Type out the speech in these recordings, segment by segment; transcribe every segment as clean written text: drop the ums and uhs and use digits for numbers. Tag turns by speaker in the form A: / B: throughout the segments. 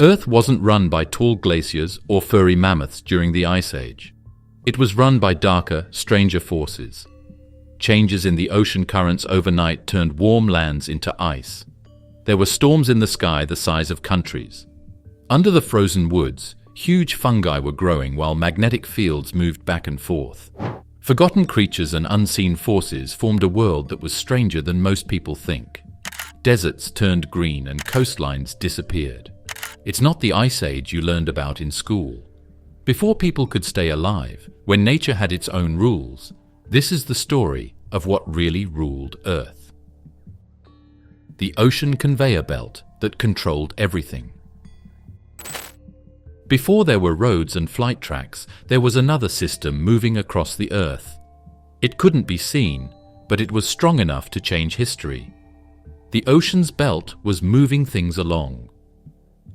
A: Earth wasn't run by tall glaciers or furry mammoths during the Ice Age. It was run by darker, stranger forces. Changes in the ocean currents overnight turned warm lands into ice. There were storms in the sky the size of countries. Under the frozen woods, huge fungi were growing while magnetic fields moved back and forth. Forgotten creatures and unseen forces formed a world that was stranger than most people think. Deserts turned green and coastlines disappeared. It's not the Ice Age you learned about in school. Before people could stay alive, when nature had its own rules, this is the story of what really ruled Earth. The ocean conveyor belt that controlled everything. Before there were roads and flight tracks, there was another system moving across the Earth. It couldn't be seen, but it was strong enough to change history. The ocean's belt was moving things along.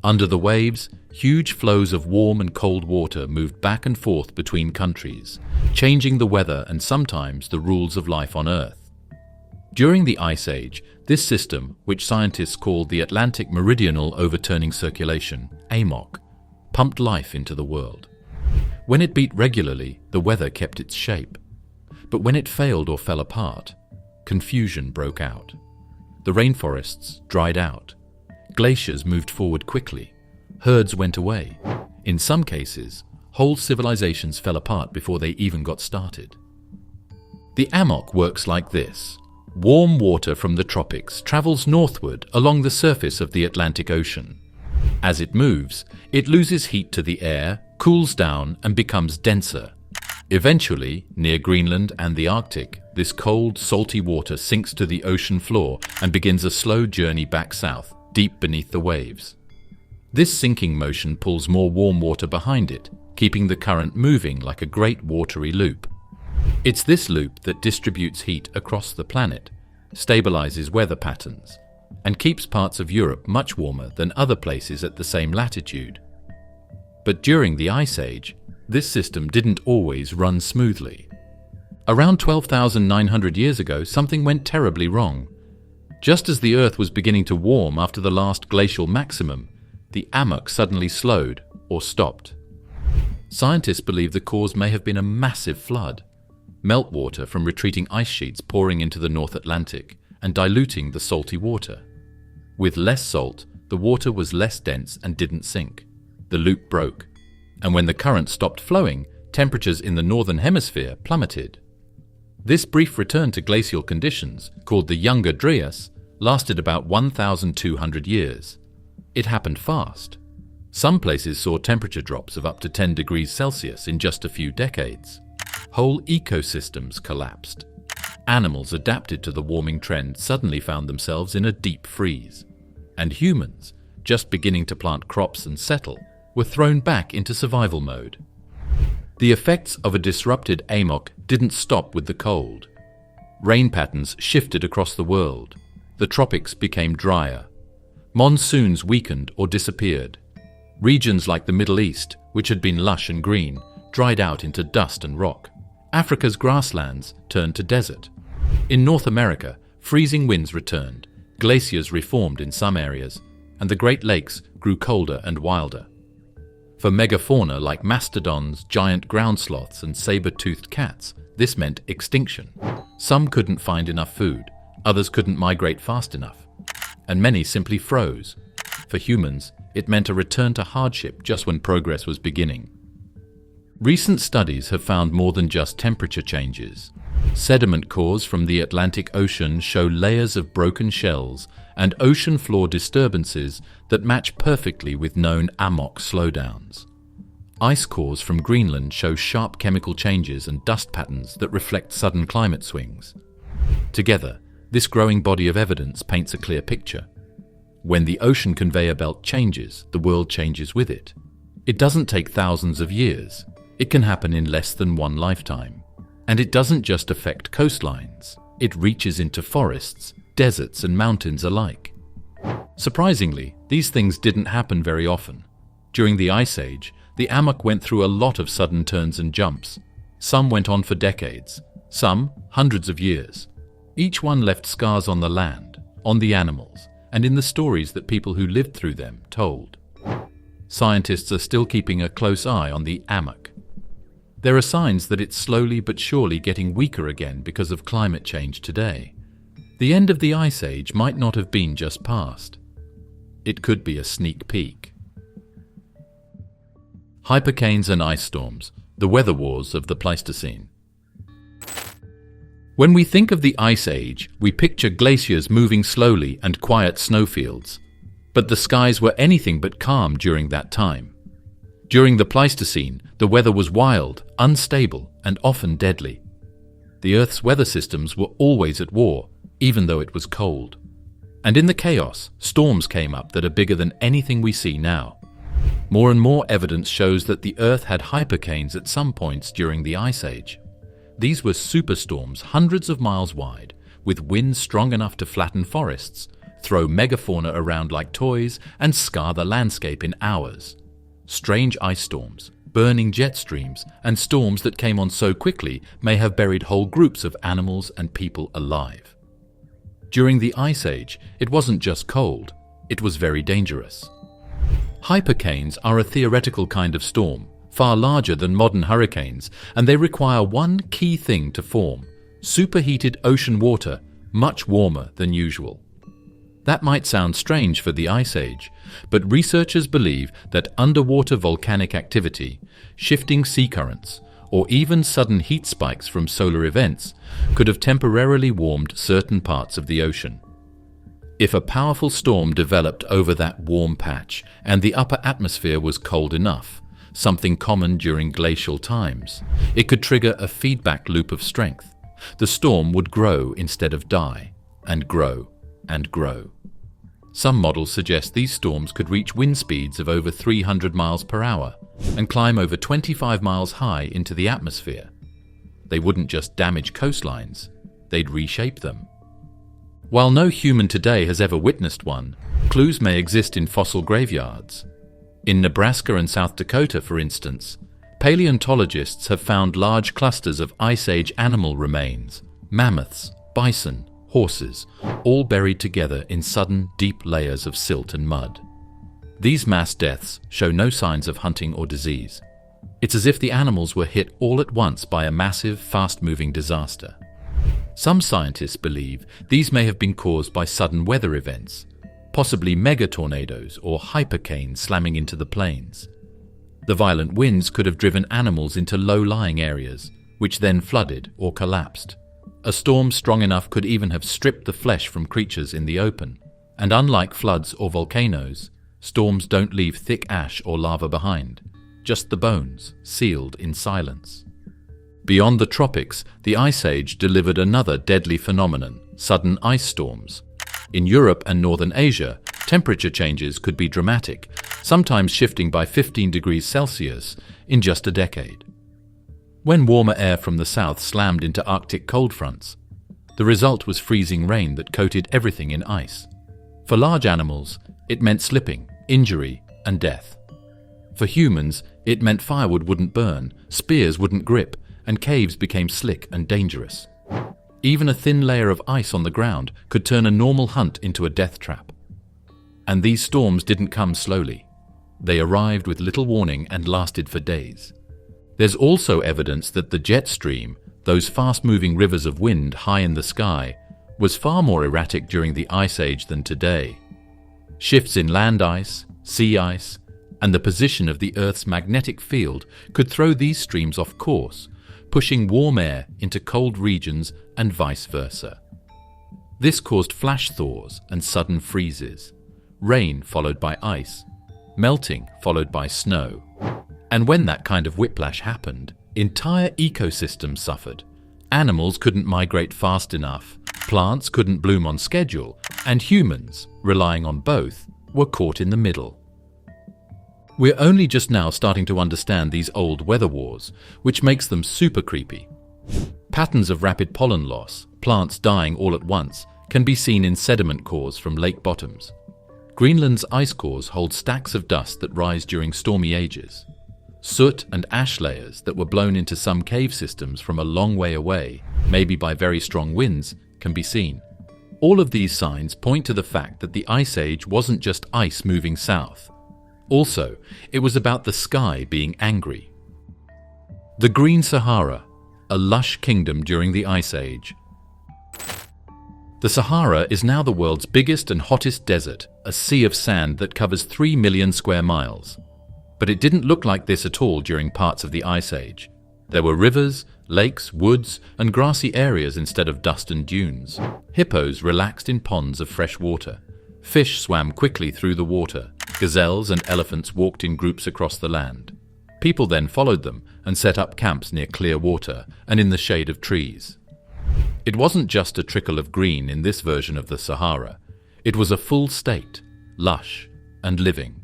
A: Under the waves, huge flows of warm and cold water moved back and forth between countries, changing the weather and sometimes the rules of life on Earth. During the Ice Age, this system, which scientists called the Atlantic Meridional Overturning Circulation, AMOC, pumped life into the world. When it beat regularly, the weather kept its shape. But when it failed or fell apart, confusion broke out. The rainforests dried out. Glaciers moved forward quickly. Herds went away. In some cases, whole civilizations fell apart before they even got started. The AMOC works like this. Warm water from the tropics travels northward along the surface of the Atlantic Ocean. As it moves, it loses heat to the air, cools down, and becomes denser. Eventually, near Greenland and the Arctic, this cold, salty water sinks to the ocean floor and begins a slow journey back south, deep beneath the waves. This sinking motion pulls more warm water behind it, keeping the current moving like a great watery loop. It's this loop that distributes heat across the planet, stabilizes weather patterns, and keeps parts of Europe much warmer than other places at the same latitude. But during the Ice Age, this system didn't always run smoothly. Around 12,900 years ago, something went terribly wrong. Just as the Earth was beginning to warm after the last glacial maximum, the AMOC suddenly slowed or stopped. Scientists believe the cause may have been a massive flood, meltwater from retreating ice sheets pouring into the North Atlantic and diluting the salty water. With less salt, the water was less dense and didn't sink. The loop broke, and when the current stopped flowing, temperatures in the northern hemisphere plummeted. This brief return to glacial conditions, called the Younger Dryas, lasted about 1,200 years. It happened fast. Some places saw temperature drops of up to 10 degrees Celsius in just a few decades. Whole ecosystems collapsed. Animals adapted to the warming trend suddenly found themselves in a deep freeze. And humans, just beginning to plant crops and settle, were thrown back into survival mode. The effects of a disrupted AMOC didn't stop with the cold. Rain patterns shifted across the world. The tropics became drier. Monsoons weakened or disappeared. Regions like the Middle East, which had been lush and green, dried out into dust and rock. Africa's grasslands turned to desert. In North America, freezing winds returned, glaciers reformed in some areas, and the Great Lakes grew colder and wilder. For megafauna like mastodons, giant ground sloths, and saber-toothed cats, this meant extinction. Some couldn't find enough food, others couldn't migrate fast enough, and many simply froze. For humans, it meant a return to hardship just when progress was beginning. Recent studies have found more than just temperature changes. Sediment cores from the Atlantic Ocean show layers of broken shells and ocean floor disturbances that match perfectly with known AMOC slowdowns. Ice cores from Greenland show sharp chemical changes and dust patterns that reflect sudden climate swings. Together, this growing body of evidence paints a clear picture. When the ocean conveyor belt changes, the world changes with it. It doesn't take thousands of years. It can happen in less than one lifetime. And it doesn't just affect coastlines. It reaches into forests, deserts, and mountains alike. Surprisingly, these things didn't happen very often. During the Ice Age, the AMOC went through a lot of sudden turns and jumps. Some went on for decades, some hundreds of years. Each one left scars on the land, on the animals, and in the stories that people who lived through them told. scientists are still keeping a close eye on the amok. There are signs that it's slowly but surely getting weaker again because of climate change today. The end of the Ice Age might not have been just past. It could be a sneak peek. Hypercanes and ice storms, the weather wars of the Pleistocene. When we think of the Ice Age, we picture glaciers moving slowly and quiet snowfields. But the skies were anything but calm during that time. During the Pleistocene, the weather was wild, unstable, and often deadly. The Earth's weather systems were always at war, even though it was cold. And in the chaos, storms came up that are bigger than anything we see now. More and more evidence shows that the Earth had hypercanes at some points during the Ice Age. These were superstorms hundreds of miles wide, with winds strong enough to flatten forests, throw megafauna around like toys, and scar the landscape in hours. Strange ice storms, burning jet streams, and storms that came on so quickly may have buried whole groups of animals and people alive. During the Ice Age, it wasn't just cold, it was very dangerous. Hypercanes are a theoretical kind of storm, far larger than modern hurricanes, and they require one key thing to form: superheated ocean water, much warmer than usual. That might sound strange for the Ice Age, but researchers believe that underwater volcanic activity, shifting sea currents, or even sudden heat spikes from solar events could have temporarily warmed certain parts of the ocean. If a powerful storm developed over that warm patch and the upper atmosphere was cold enough, something common during glacial times, it could trigger a feedback loop of strength. The storm would grow instead of die, and grow and grow. Some models suggest these storms could reach wind speeds of over 300 miles per hour and climb over 25 miles high into the atmosphere. They wouldn't just damage coastlines, they'd reshape them. While no human today has ever witnessed one, clues may exist in fossil graveyards. In Nebraska and South Dakota, for instance, paleontologists have found large clusters of Ice Age animal remains, mammoths, bison, horses, all buried together in sudden, deep layers of silt and mud. These mass deaths show no signs of hunting or disease. It's as if the animals were hit all at once by a massive, fast-moving disaster. Some scientists believe these may have been caused by sudden weather events, possibly megatornadoes or hypercanes slamming into the plains. The violent winds could have driven animals into low-lying areas, which then flooded or collapsed. A storm strong enough could even have stripped the flesh from creatures in the open. And unlike floods or volcanoes, storms don't leave thick ash or lava behind, just the bones, sealed in silence. Beyond the tropics, the Ice Age delivered another deadly phenomenon: sudden ice storms. In Europe and northern Asia, temperature changes could be dramatic, sometimes shifting by 15 degrees Celsius in just a decade. When warmer air from the south slammed into Arctic cold fronts, the result was freezing rain that coated everything in ice. For large animals, it meant slipping, injury, and death. For humans, it meant firewood wouldn't burn, spears wouldn't grip, and caves became slick and dangerous. Even a thin layer of ice on the ground could turn a normal hunt into a death trap. And these storms didn't come slowly. They arrived with little warning and lasted for days. There's also evidence that the jet stream, those fast-moving rivers of wind high in the sky, was far more erratic during the Ice Age than today. Shifts in land ice, sea ice, and the position of the Earth's magnetic field could throw these streams off course, pushing warm air into cold regions and vice versa. This caused flash thaws and sudden freezes, rain followed by ice, melting followed by snow. And when that kind of whiplash happened, entire ecosystems suffered. Animals couldn't migrate fast enough, plants couldn't bloom on schedule, and humans, relying on both, were caught in the middle. We're only just now starting to understand these old weather wars, which makes them super creepy. Patterns of rapid pollen loss, plants dying all at once, can be seen in sediment cores from lake bottoms. Greenland's ice cores hold stacks of dust that rise during stormy ages. Soot and ash layers that were blown into some cave systems from a long way away, maybe by very strong winds, can be seen. All of these signs point to the fact that the Ice Age wasn't just ice moving south. Also, it was about the sky being angry. The Green Sahara, a lush kingdom during the Ice Age. The Sahara is now the world's biggest and hottest desert, a sea of sand that covers 3 million square miles. But it didn't look like this at all during parts of the Ice Age. There were rivers, lakes, woods, and grassy areas instead of dust and dunes. Hippos relaxed in ponds of fresh water. Fish swam quickly through the water. Gazelles and elephants walked in groups across the land. People then followed them and set up camps near clear water and in the shade of trees. It wasn't just a trickle of green in this version of the Sahara. It was a full state, lush and living.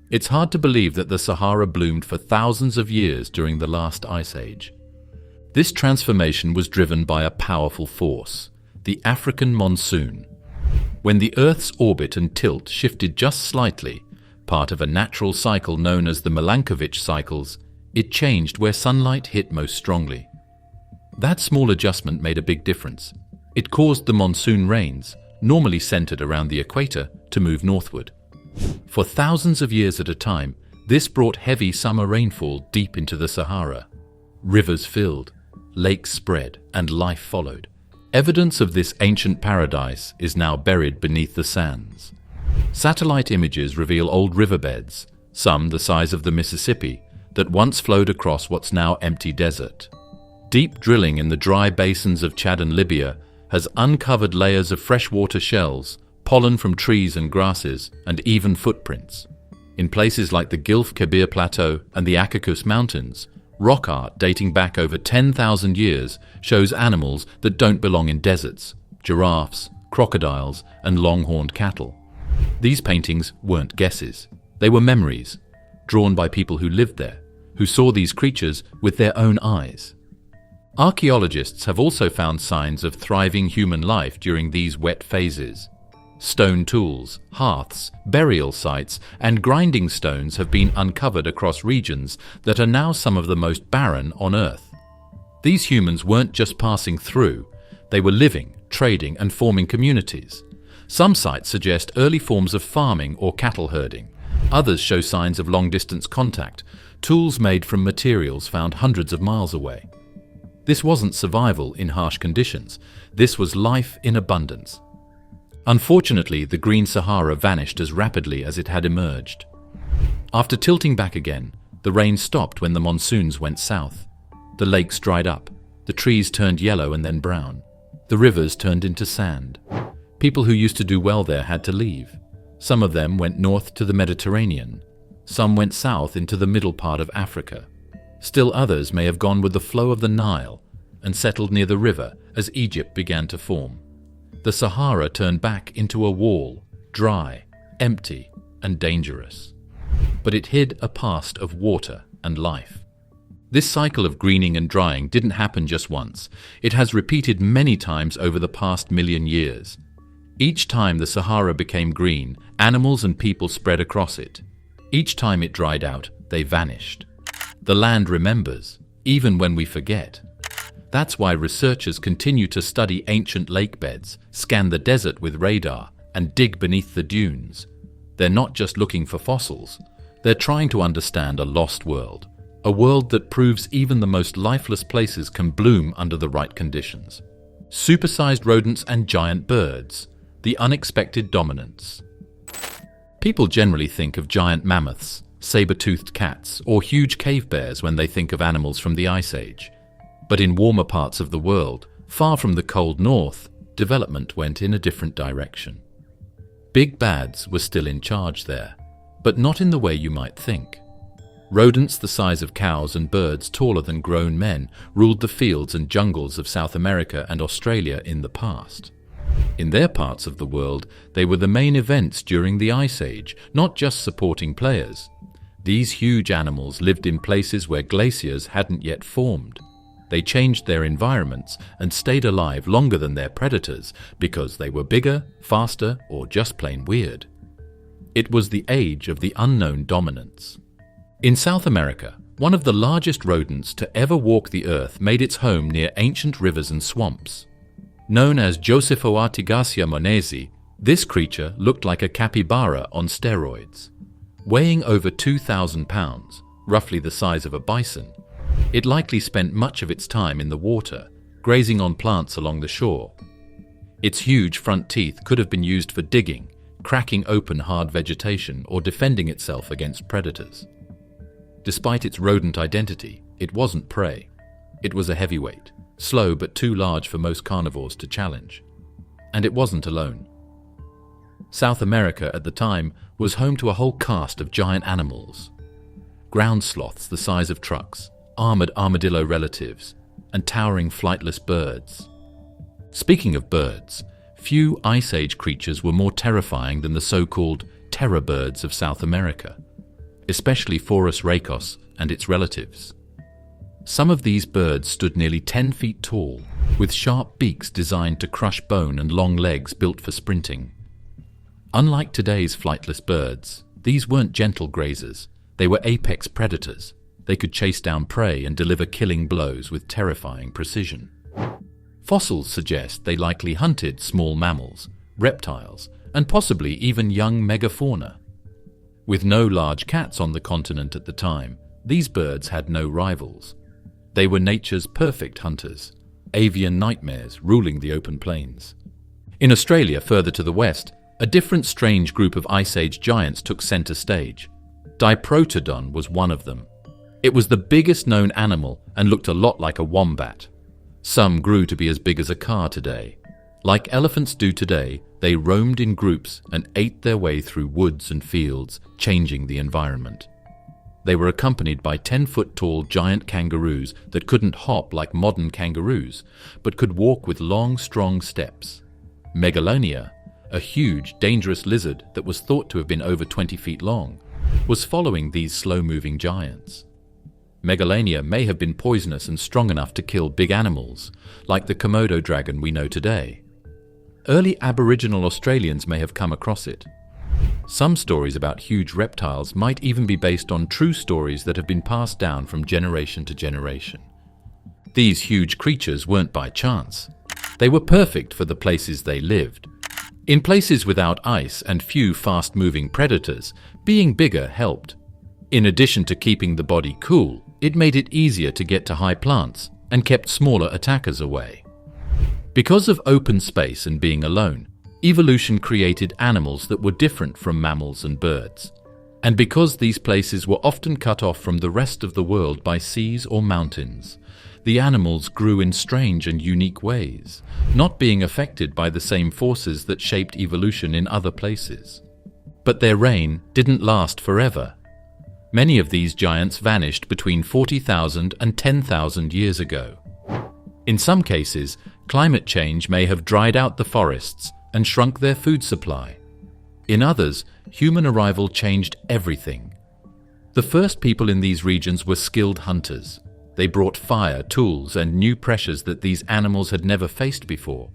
A: It's hard to believe that the Sahara bloomed for thousands of years during the last Ice Age. This transformation was driven by a powerful force, the African monsoon. When the Earth's orbit and tilt shifted just slightly, part of a natural cycle known as the Milankovitch cycles, it changed where sunlight hit most strongly. That small adjustment made a big difference. It caused the monsoon rains, normally centered around the equator, to move northward. For thousands of years at a time, this brought heavy summer rainfall deep into the Sahara. Rivers filled, lakes spread, and life followed. Evidence of this ancient paradise is now buried beneath the sands. Satellite images reveal old riverbeds, some the size of the Mississippi, that once flowed across what's now empty desert. Deep drilling in the dry basins of Chad and Libya has uncovered layers of freshwater shells, pollen from trees and grasses, and even footprints. In places like the Gilf Kebir Plateau and the Akakus Mountains, rock art dating back over 10,000 years shows animals that don't belong in deserts: giraffes, crocodiles, and long-horned cattle. These paintings weren't guesses. They were memories, drawn by people who lived there, who saw these creatures with their own eyes. Archaeologists have also found signs of thriving human life during these wet phases. Stone tools, hearths, burial sites, and grinding stones have been uncovered across regions that are now some of the most barren on Earth. These humans weren't just passing through, they were living, trading, and forming communities. Some sites suggest early forms of farming or cattle herding. Others show signs of long-distance contact, tools made from materials found hundreds of miles away. This wasn't survival in harsh conditions. This was life in abundance. Unfortunately, the Green Sahara vanished as rapidly as it had emerged. After tilting back again, the rain stopped when the monsoons went south. The lakes dried up, the trees turned yellow and then brown. The rivers turned into sand. People who used to do well there had to leave. Some of them went north to the Mediterranean. Some went south into the middle part of Africa. Still others may have gone with the flow of the Nile and settled near the river as Egypt began to form. The Sahara turned back into a wall, dry, empty, and dangerous. But it hid a past of water and life. This cycle of greening and drying didn't happen just once. It has repeated many times over the past million years. Each time the Sahara became green, animals and people spread across it. Each time it dried out, they vanished. The land remembers, even when we forget. That's why researchers continue to study ancient lake beds, scan the desert with radar, and dig beneath the dunes. They're not just looking for fossils. They're trying to understand a lost world, a world that proves even the most lifeless places can bloom under the right conditions. Supersized rodents and giant birds, the unexpected dominance. People generally think of giant mammoths, saber-toothed cats, or huge cave bears when they think of animals from the Ice Age. But in warmer parts of the world, far from the cold north, development went in a different direction. Big bads were still in charge there, but not in the way you might think. Rodents the size of cows and birds taller than grown men ruled the fields and jungles of South America and Australia in the past. In their parts of the world, they were the main events during the Ice Age, not just supporting players. These huge animals lived in places where glaciers hadn't yet formed. They changed their environments and stayed alive longer than their predators because they were bigger, faster, or just plain weird. It was the age of the unknown dominance. In South America, one of the largest rodents to ever walk the earth made its home near ancient rivers and swamps. Known as Josephoartigasia monesi, this creature looked like a capybara on steroids. Weighing over 2,000 pounds, roughly the size of a bison, it likely spent much of its time in the water, grazing on plants along the shore. Its huge front teeth could have been used for digging, cracking open hard vegetation, or defending itself against predators. Despite its rodent identity, it wasn't prey. It was a heavyweight, slow but too large for most carnivores to challenge. And it wasn't alone. South America at the time was home to a whole cast of giant animals. Ground sloths the size of trucks, armored armadillo relatives, and towering flightless birds. Speaking of birds, few Ice Age creatures were more terrifying than the so-called terror birds of South America, especially Phorus racos and its relatives. Some of these birds stood nearly 10 feet tall, with sharp beaks designed to crush bone and long legs built for sprinting. Unlike today's flightless birds, these weren't gentle grazers. They were apex predators. They could chase down prey and deliver killing blows with terrifying precision. Fossils suggest they likely hunted small mammals, reptiles, and possibly even young megafauna. With no large cats on the continent at the time, these birds had no rivals. They were nature's perfect hunters, avian nightmares ruling the open plains. In Australia, further to the west, a different strange group of Ice Age giants took center stage. Diprotodon was one of them. It was the biggest known animal and looked a lot like a wombat. Some grew to be as big as a car today. Like elephants do today, they roamed in groups and ate their way through woods and fields, changing the environment. They were accompanied by 10-foot-tall giant kangaroos that couldn't hop like modern kangaroos, but could walk with long, strong steps. Megalonia, a huge, dangerous lizard that was thought to have been over 20 feet long, was following these slow-moving giants. Megalonia may have been poisonous and strong enough to kill big animals, like the Komodo dragon we know today. Early Aboriginal Australians may have come across it. Some stories about huge reptiles might even be based on true stories that have been passed down from generation to generation. These huge creatures weren't by chance. They were perfect for the places they lived. In places without ice and few fast-moving predators, being bigger helped. In addition to keeping the body cool, it made it easier to get to high plants and kept smaller attackers away. Because of open space and being alone, evolution created animals that were different from mammals and birds. And because these places were often cut off from the rest of the world by seas or mountains, the animals grew in strange and unique ways, not being affected by the same forces that shaped evolution in other places. But their reign didn't last forever. Many of these giants vanished between 40,000 and 10,000 years ago. In some cases, climate change may have dried out the forests and shrunk their food supply. In others, human arrival changed everything. The first people in these regions were skilled hunters. They brought fire, tools, and new pressures that these animals had never faced before.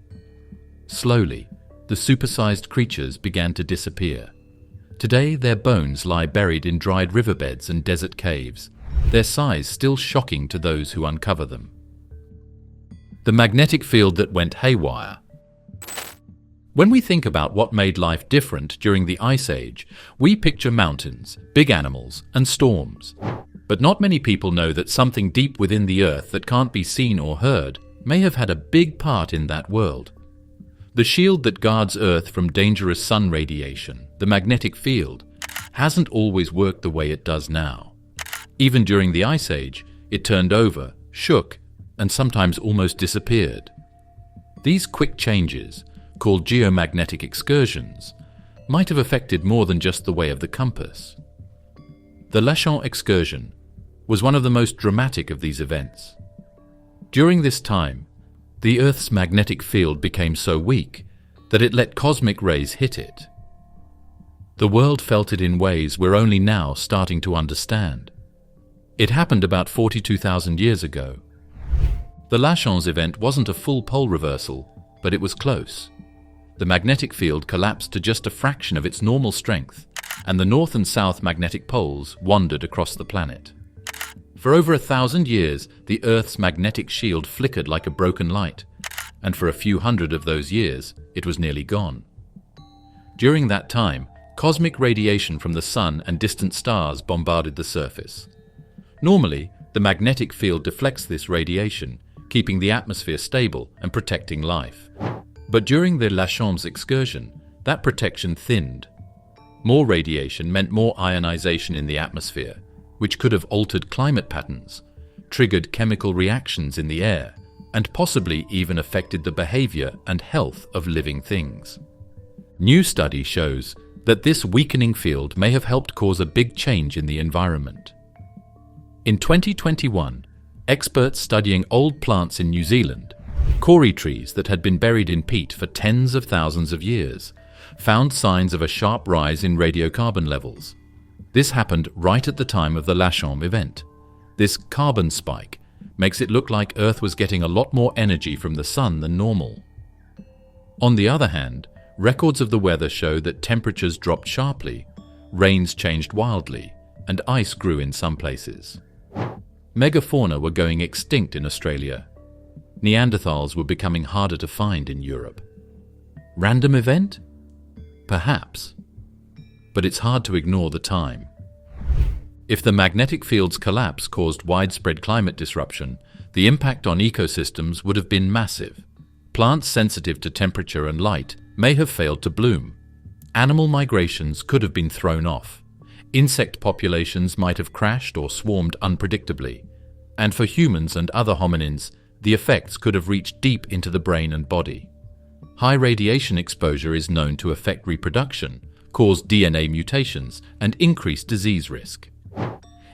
A: Slowly, the supersized creatures began to disappear. Today, their bones lie buried in dried riverbeds and desert caves, their size still shocking to those who uncover them. The magnetic field that went haywire. When we think about what made life different during the Ice Age, we picture mountains, big animals, and storms. But not many people know that something deep within the earth that can't be seen or heard may have had a big part in that world. The shield that guards Earth from dangerous sun radiation, the magnetic field, hasn't always worked the way it does now. Even during the Ice Age, it turned over, shook, and sometimes almost disappeared. These quick changes, called geomagnetic excursions, might have affected more than just the way of the compass. The Lachon excursion was one of the most dramatic of these events. During this time, the Earth's magnetic field became so weak that it let cosmic rays hit it. The world felt it in ways we're only now starting to understand. It happened about 42,000 years ago. The Lachon's event wasn't a full pole reversal, but it was close. The magnetic field collapsed to just a fraction of its normal strength, and the north and south magnetic poles wandered across the planet. For over 1,000 years, the Earth's magnetic shield flickered like a broken light, and for a few hundred of those years, it was nearly gone. During that time, cosmic radiation from the sun and distant stars bombarded the surface. Normally, the magnetic field deflects this radiation, keeping the atmosphere stable and protecting life. But during the Lachambe's excursion, that protection thinned. More radiation meant more ionization in the atmosphere, which could have altered climate patterns, triggered chemical reactions in the air, and possibly even affected the behavior and health of living things. New study shows that this weakening field may have helped cause a big change in the environment. In 2021, experts studying old plants in New Zealand, kauri trees that had been buried in peat for tens of thousands of years, found signs of a sharp rise in radiocarbon levels. This happened right at the time of the Lachambe event. This carbon spike makes it look like Earth was getting a lot more energy from the sun than normal. On the other hand, records of the weather show that temperatures dropped sharply, rains changed wildly, and ice grew in some places. Megafauna were going extinct in Australia. Neanderthals were becoming harder to find in Europe. Random event? Perhaps. But it's hard to ignore the time. If the magnetic field's collapse caused widespread climate disruption, the impact on ecosystems would have been massive. Plants sensitive to temperature and light may have failed to bloom. Animal migrations could have been thrown off. Insect populations might have crashed or swarmed unpredictably. And for humans and other hominins, the effects could have reached deep into the brain and body. High radiation exposure is known to affect reproduction, cause DNA mutations, and increase disease risk.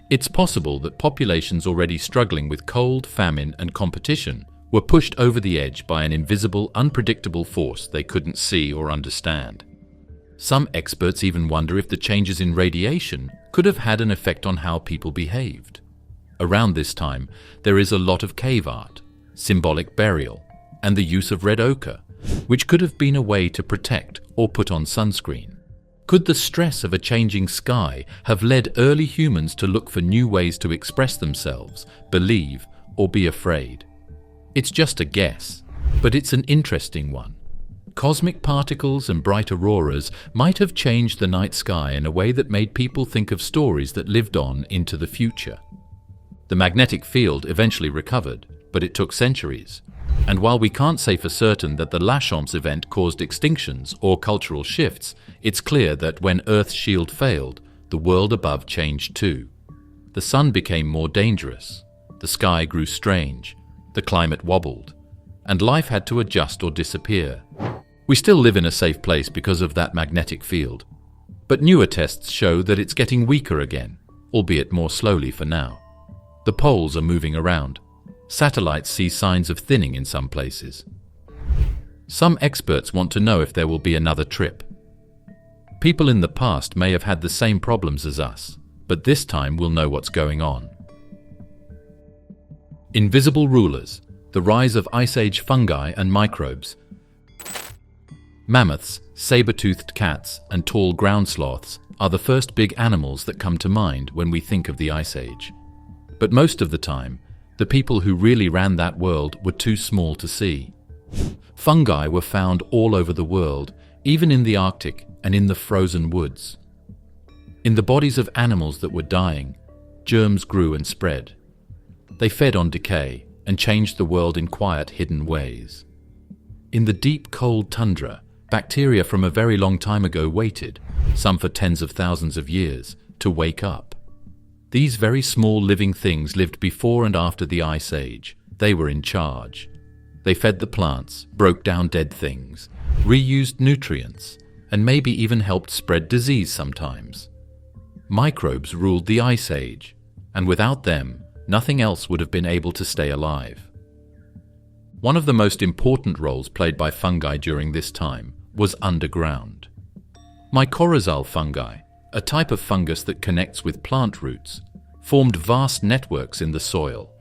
A: It's possible that populations already struggling with cold, famine, and competition were pushed over the edge by an invisible, unpredictable force they couldn't see or understand. Some experts even wonder if the changes in radiation could have had an effect on how people behaved. Around this time, there is a lot of cave art, symbolic burial, and the use of red ochre, which could have been a way to protect or put on sunscreen. Could the stress of a changing sky have led early humans to look for new ways to express themselves, believe, or be afraid? It's just a guess, but it's an interesting one. Cosmic particles and bright auroras might have changed the night sky in a way that made people think of stories that lived on into the future. The magnetic field eventually recovered, but it took centuries. And while we can't say for certain that the Lachambe's event caused extinctions or cultural shifts, it's clear that when Earth's shield failed, the world above changed too. The sun became more dangerous, the sky grew strange, the climate wobbled, and life had to adjust or disappear. We still live in a safe place because of that magnetic field, but newer tests show that it's getting weaker again, albeit more slowly for now. The poles are moving around. Satellites see signs of thinning in some places. Some experts want to know if there will be another trip. People in the past may have had the same problems as us, but this time we'll know what's going on. Invisible rulers, the rise of Ice Age fungi and microbes. Mammoths, saber-toothed cats, and tall ground sloths are the first big animals that come to mind when we think of the Ice Age. But most of the time, the people who really ran that world were too small to see. Fungi were found all over the world, even in the Arctic and in the frozen woods. In the bodies of animals that were dying, germs grew and spread. They fed on decay and changed the world in quiet, hidden ways. In the deep, cold tundra, bacteria from a very long time ago waited, some for tens of thousands of years, to wake up. These very small living things lived before and after the Ice Age. They were in charge. They fed the plants, broke down dead things, reused nutrients, and maybe even helped spread disease sometimes. Microbes ruled the Ice Age, and without them, nothing else would have been able to stay alive. One of the most important roles played by fungi during this time was underground. Mycorrhizal fungi, a type of fungus that connects with plant roots, formed vast networks in the soil.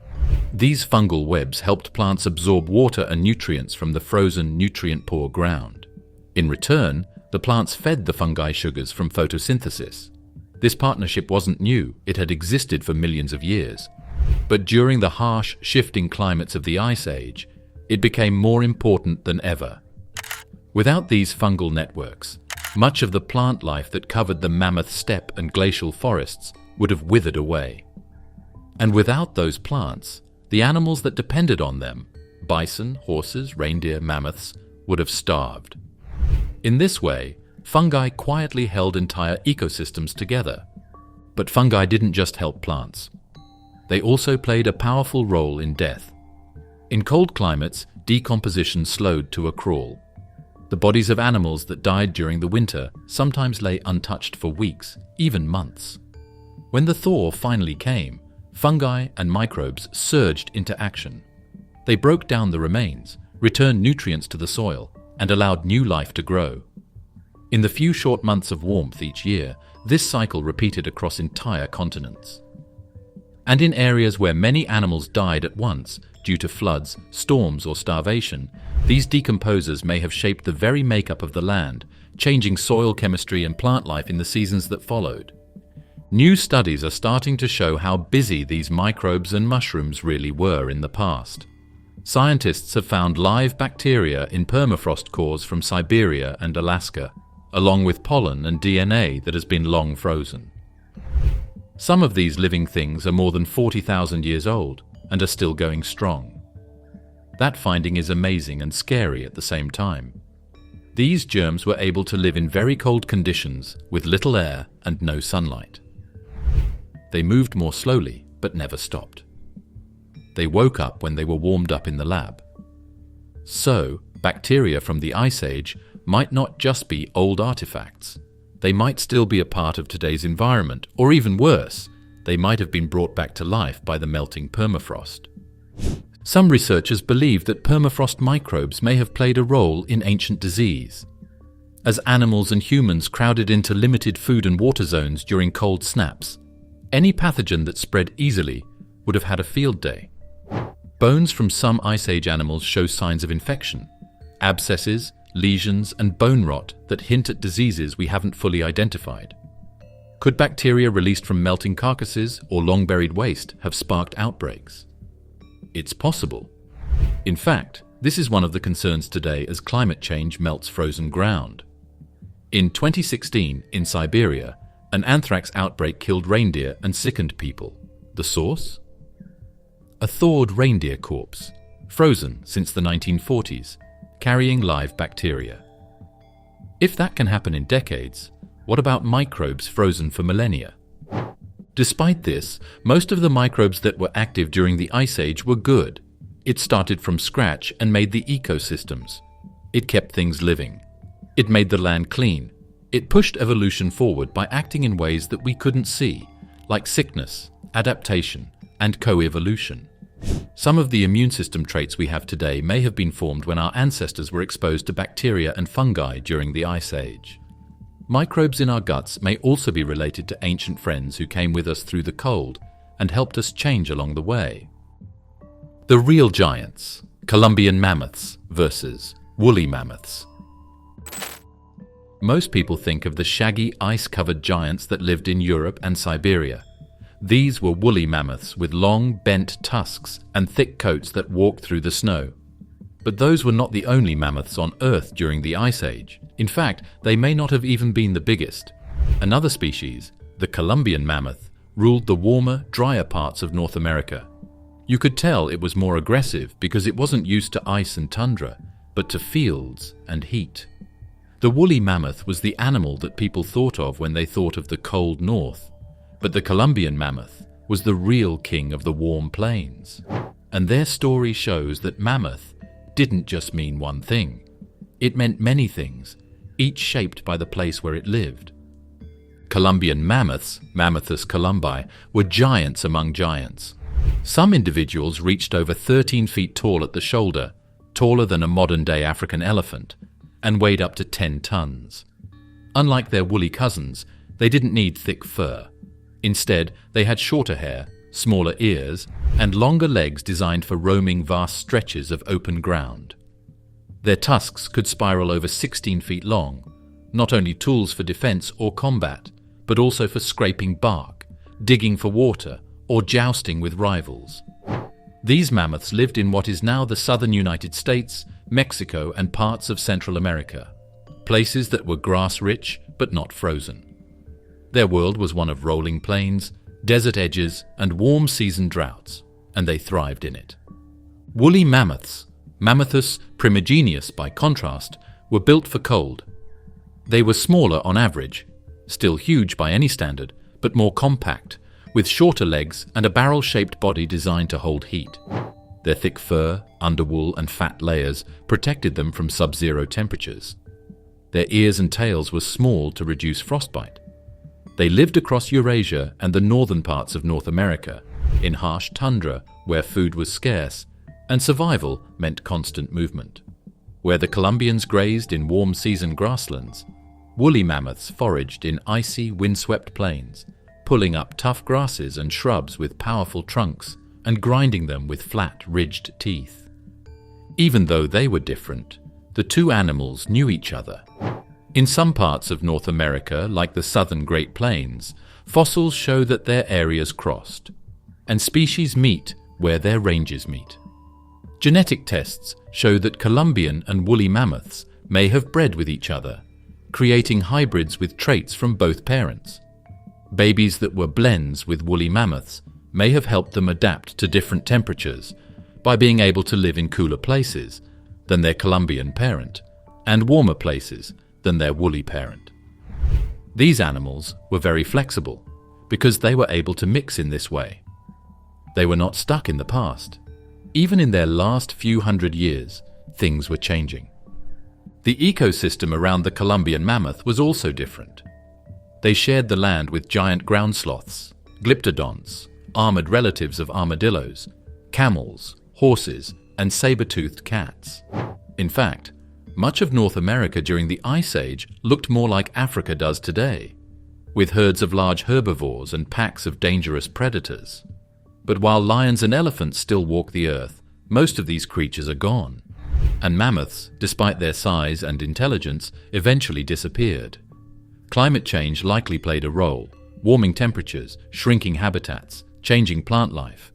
A: These fungal webs helped plants absorb water and nutrients from the frozen, nutrient-poor ground. In return, the plants fed the fungi sugars from photosynthesis. This partnership wasn't new, it had existed for millions of years. But during the harsh, shifting climates of the Ice Age, it became more important than ever. Without these fungal networks, Much of the plant life that covered the mammoth steppe and glacial forests would have withered away. And without those plants, the animals that depended on them, bison, horses, reindeer, mammoths, would have starved. In this way, fungi quietly held entire ecosystems together. But fungi didn't just help plants. They also played a powerful role in death. In cold climates, decomposition slowed to a crawl. The bodies of animals that died during the winter sometimes lay untouched for weeks, even months. When the thaw finally came, fungi and microbes surged into action. They broke down the remains, returned nutrients to the soil, and allowed new life to grow. In the few short months of warmth each year, this cycle repeated across entire continents. And in areas where many animals died at once due to floods, storms, or starvation, these decomposers may have shaped the very makeup of the land, changing soil chemistry and plant life in the seasons that followed. New studies are starting to show how busy these microbes and mushrooms really were in the past. Scientists have found live bacteria in permafrost cores from Siberia and Alaska, along with pollen and DNA that has been long frozen. Some of these living things are more than 40,000 years old and are still going strong. That finding is amazing and scary at the same time. These germs were able to live in very cold conditions with little air and no sunlight. They moved more slowly, but never stopped. They woke up when they were warmed up in the lab. So, bacteria from the Ice Age might not just be old artifacts. They might still be a part of today's environment, or even worse, they might have been brought back to life by the melting permafrost. Some researchers believe that permafrost microbes may have played a role in ancient disease. As animals and humans crowded into limited food and water zones during cold snaps, any pathogen that spread easily would have had a field day. Bones from some Ice Age animals show signs of infection, abscesses, lesions, and bone rot that hint at diseases we haven't fully identified. Could bacteria released from melting carcasses or long-buried waste have sparked outbreaks? It's possible. In fact, this is one of the concerns today as climate change melts frozen ground. In 2016, in Siberia, an anthrax outbreak killed reindeer and sickened people. The source? A thawed reindeer corpse, frozen since the 1940s, carrying live bacteria. If that can happen in decades, what about microbes frozen for millennia? Despite this, most of the microbes that were active during the Ice Age were good. It started from scratch and made the ecosystems. It kept things living. It made the land clean. It pushed evolution forward by acting in ways that we couldn't see, like sickness, adaptation, and co-evolution. Some of the immune system traits we have today may have been formed when our ancestors were exposed to bacteria and fungi during the Ice Age. Microbes in our guts may also be related to ancient friends who came with us through the cold and helped us change along the way. The real giants, Columbian mammoths versus woolly mammoths. Most people think of the shaggy, ice-covered giants that lived in Europe and Siberia. These were woolly mammoths with long, bent tusks and thick coats that walked through the snow. But those were not the only mammoths on Earth during the Ice Age. In fact, they may not have even been the biggest. Another species, the Columbian mammoth, ruled the warmer, drier parts of North America. You could tell it was more aggressive because it wasn't used to ice and tundra, but to fields and heat. The woolly mammoth was the animal that people thought of when they thought of the cold north. But the Columbian mammoth was the real king of the warm plains. And their story shows that mammoth didn't just mean one thing. It meant many things, each shaped by the place where it lived. Columbian mammoths, Mammothus columbi, were giants among giants. Some individuals reached over 13 feet tall at the shoulder, taller than a modern-day African elephant, and weighed up to 10 tons. Unlike their woolly cousins, they didn't need thick fur. Instead, they had shorter hair, smaller ears, and longer legs designed for roaming vast stretches of open ground. Their tusks could spiral over 16 feet long, not only tools for defense or combat, but also for scraping bark, digging for water, or jousting with rivals. These mammoths lived in what is now the southern United States, Mexico, and parts of Central America. places that were grass-rich but not frozen. Their world was one of rolling plains, desert edges, and warm season droughts, and they thrived in it. Woolly mammoths, Mammothus primigenius by contrast, were built for cold. They were smaller on average, still huge by any standard, but more compact, with shorter legs and a barrel-shaped body designed to hold heat. Their thick fur, underwool, and fat layers protected them from sub-zero temperatures. Their ears and tails were small to reduce frostbite. They lived across Eurasia and the northern parts of North America, in harsh tundra where food was scarce, and survival meant constant movement. Where the Columbians grazed in warm season grasslands, woolly mammoths foraged in icy, windswept plains, pulling up tough grasses and shrubs with powerful trunks and grinding them with flat, ridged teeth. Even though they were different, the two animals knew each other. In some parts of North America, like the southern Great Plains, fossils show that their areas crossed, and species meet where their ranges meet. Genetic tests show that Columbian and woolly mammoths may have bred with each other, creating hybrids with traits from both parents. Babies that were blends with woolly mammoths may have helped them adapt to different temperatures by being able to live in cooler places than their Columbian parent, and warmer places than their woolly parent. These animals were very flexible because they were able to mix in this way. They were not stuck in the past. Even in their last few hundred years, things were changing. The ecosystem around the Columbian mammoth was also different. They shared the land with giant ground sloths, glyptodonts, armored relatives of armadillos, camels, horses, and saber-toothed cats. In fact, much of North America during the Ice Age looked more like Africa does today, with herds of large herbivores and packs of dangerous predators. But while lions and elephants still walk the earth, most of these creatures are gone, and mammoths, despite their size and intelligence, eventually disappeared. Climate change likely played a role, warming temperatures, shrinking habitats, changing plant life,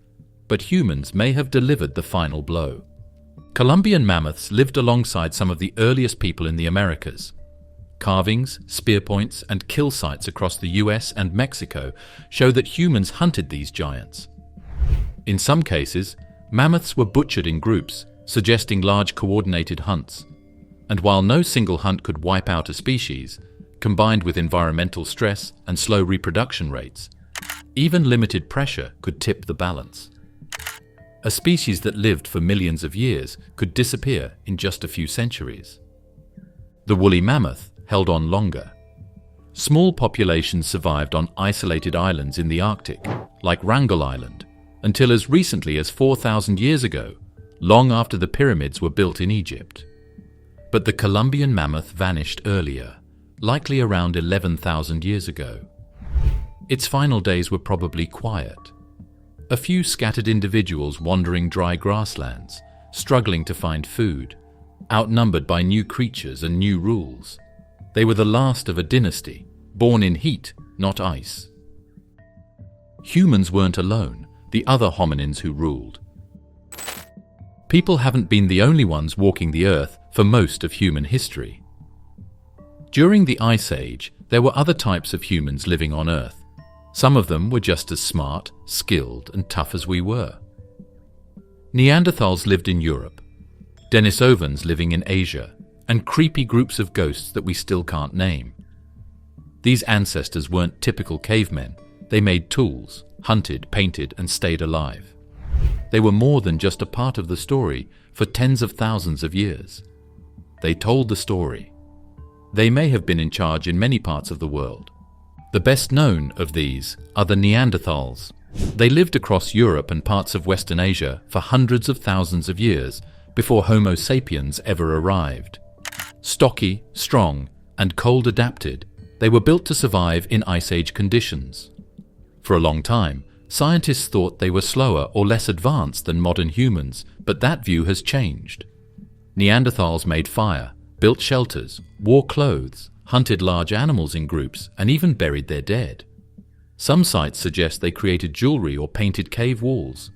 A: but humans may have delivered the final blow. Columbian mammoths lived alongside some of the earliest people in the Americas. Carvings, spear points, and kill sites across the US and Mexico show that humans hunted these giants. In some cases, mammoths were butchered in groups, suggesting large coordinated hunts. And while no single hunt could wipe out a species, combined with environmental stress and slow reproduction rates, even limited pressure could tip the balance. A species that lived for millions of years could disappear in just a few centuries. The woolly mammoth held on longer. Small populations survived on isolated islands in the Arctic, like Wrangel Island, until as recently as 4,000 years ago, long after the pyramids were built in Egypt. But the Columbian mammoth vanished earlier, likely around 11,000 years ago. Its final days were probably quiet. A few scattered individuals wandering dry grasslands, struggling to find food, outnumbered by new creatures and new rules. They were the last of a dynasty, born in heat, not ice. Humans weren't alone, the other hominins who ruled. People haven't been the only ones walking the earth for most of human history. During the Ice Age, there were other types of humans living on Earth. Some of them were just as smart, skilled, and tough as we were. Neanderthals lived in Europe, Denisovans living in Asia, and creepy groups of ghosts that we still can't name. These ancestors weren't typical cavemen. They made tools, hunted, painted, and stayed alive. They were more than just a part of the story for tens of thousands of years. They told the story. They may have been in charge in many parts of the world. The best known of these are the Neanderthals. They lived across Europe and parts of Western Asia for hundreds of thousands of years before Homo sapiens ever arrived. Stocky, strong, and cold-adapted, they were built to survive in Ice Age conditions. For a long time, scientists thought they were slower or less advanced than modern humans, but that view has changed. Neanderthals made fire, built shelters, wore clothes, hunted large animals in groups, and even buried their dead. Some sites suggest they created jewelry or painted cave walls.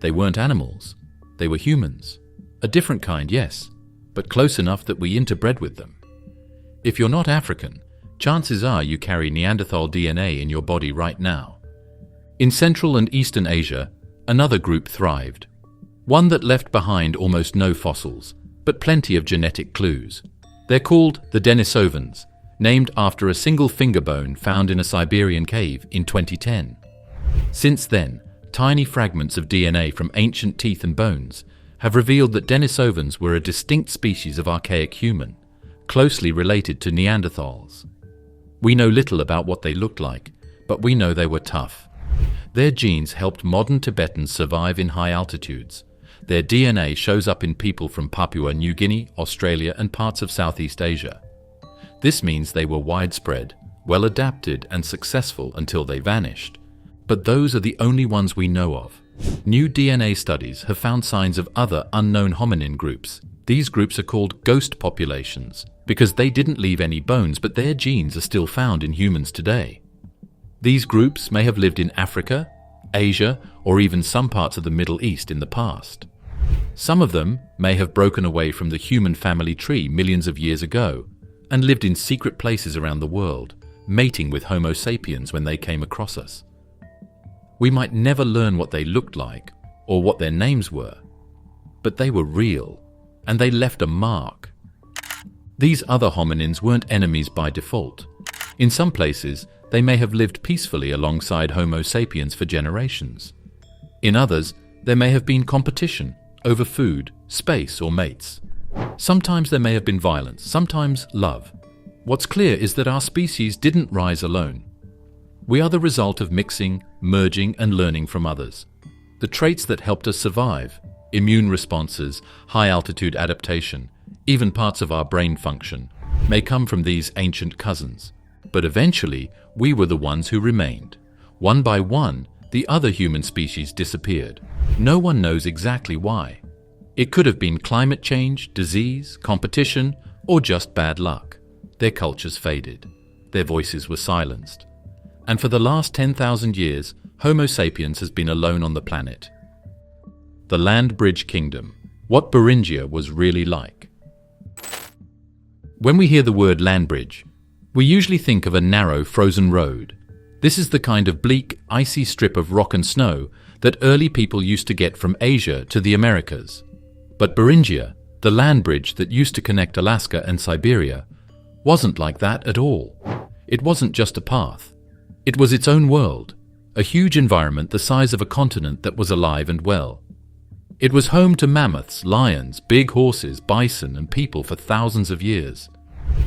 A: They weren't animals. They were humans. A different kind, yes, but close enough that we interbred with them. If you're not African, chances are you carry Neanderthal DNA in your body right now. In Central and Eastern Asia, another group thrived. One that left behind almost no fossils, but plenty of genetic clues. They're called the Denisovans, named after a single finger bone found in a Siberian cave in 2010. Since then, tiny fragments of DNA from ancient teeth and bones have revealed that Denisovans were a distinct species of archaic human, closely related to Neanderthals. We know little about what they looked like, but we know they were tough. Their genes helped modern Tibetans survive in high altitudes. Their DNA shows up in people from Papua New Guinea, Australia, and parts of Southeast Asia. This means they were widespread, well adapted, and successful until they vanished. But those are the only ones we know of. New DNA studies have found signs of other unknown hominin groups. These groups are called ghost populations because they didn't leave any bones, but their genes are still found in humans today. These groups may have lived in Africa, Asia, or even some parts of the Middle East in the past. Some of them may have broken away from the human family tree millions of years ago and lived in secret places around the world, mating with Homo sapiens when they came across us. We might never learn what they looked like or what their names were, but they were real, and they left a mark. These other hominins weren't enemies by default. In some places, they may have lived peacefully alongside Homo sapiens for generations. In others, there may have been competition over food, space, or mates. Sometimes there may have been violence, sometimes love. What's clear is that our species didn't rise alone. We are the result of mixing, merging, and learning from others. The traits that helped us survive, immune responses, high-altitude adaptation, even parts of our brain function, may come from these ancient cousins. But eventually, we were the ones who remained. One by one, the other human species disappeared. No one knows exactly why. It could have been climate change, disease, competition, or just bad luck. Their cultures faded. Their voices were silenced. And for the last 10,000 years, Homo sapiens has been alone on the planet. The Land Bridge Kingdom. What Beringia was really like. When we hear the word land bridge, we usually think of a narrow, frozen road. This is the kind of bleak, icy strip of rock and snow that early people used to get from Asia to the Americas. But Beringia, the land bridge that used to connect Alaska and Siberia, wasn't like that at all. It wasn't just a path. It was its own world, a huge environment the size of a continent that was alive and well. It was home to mammoths, lions, big horses, bison, and people for thousands of years.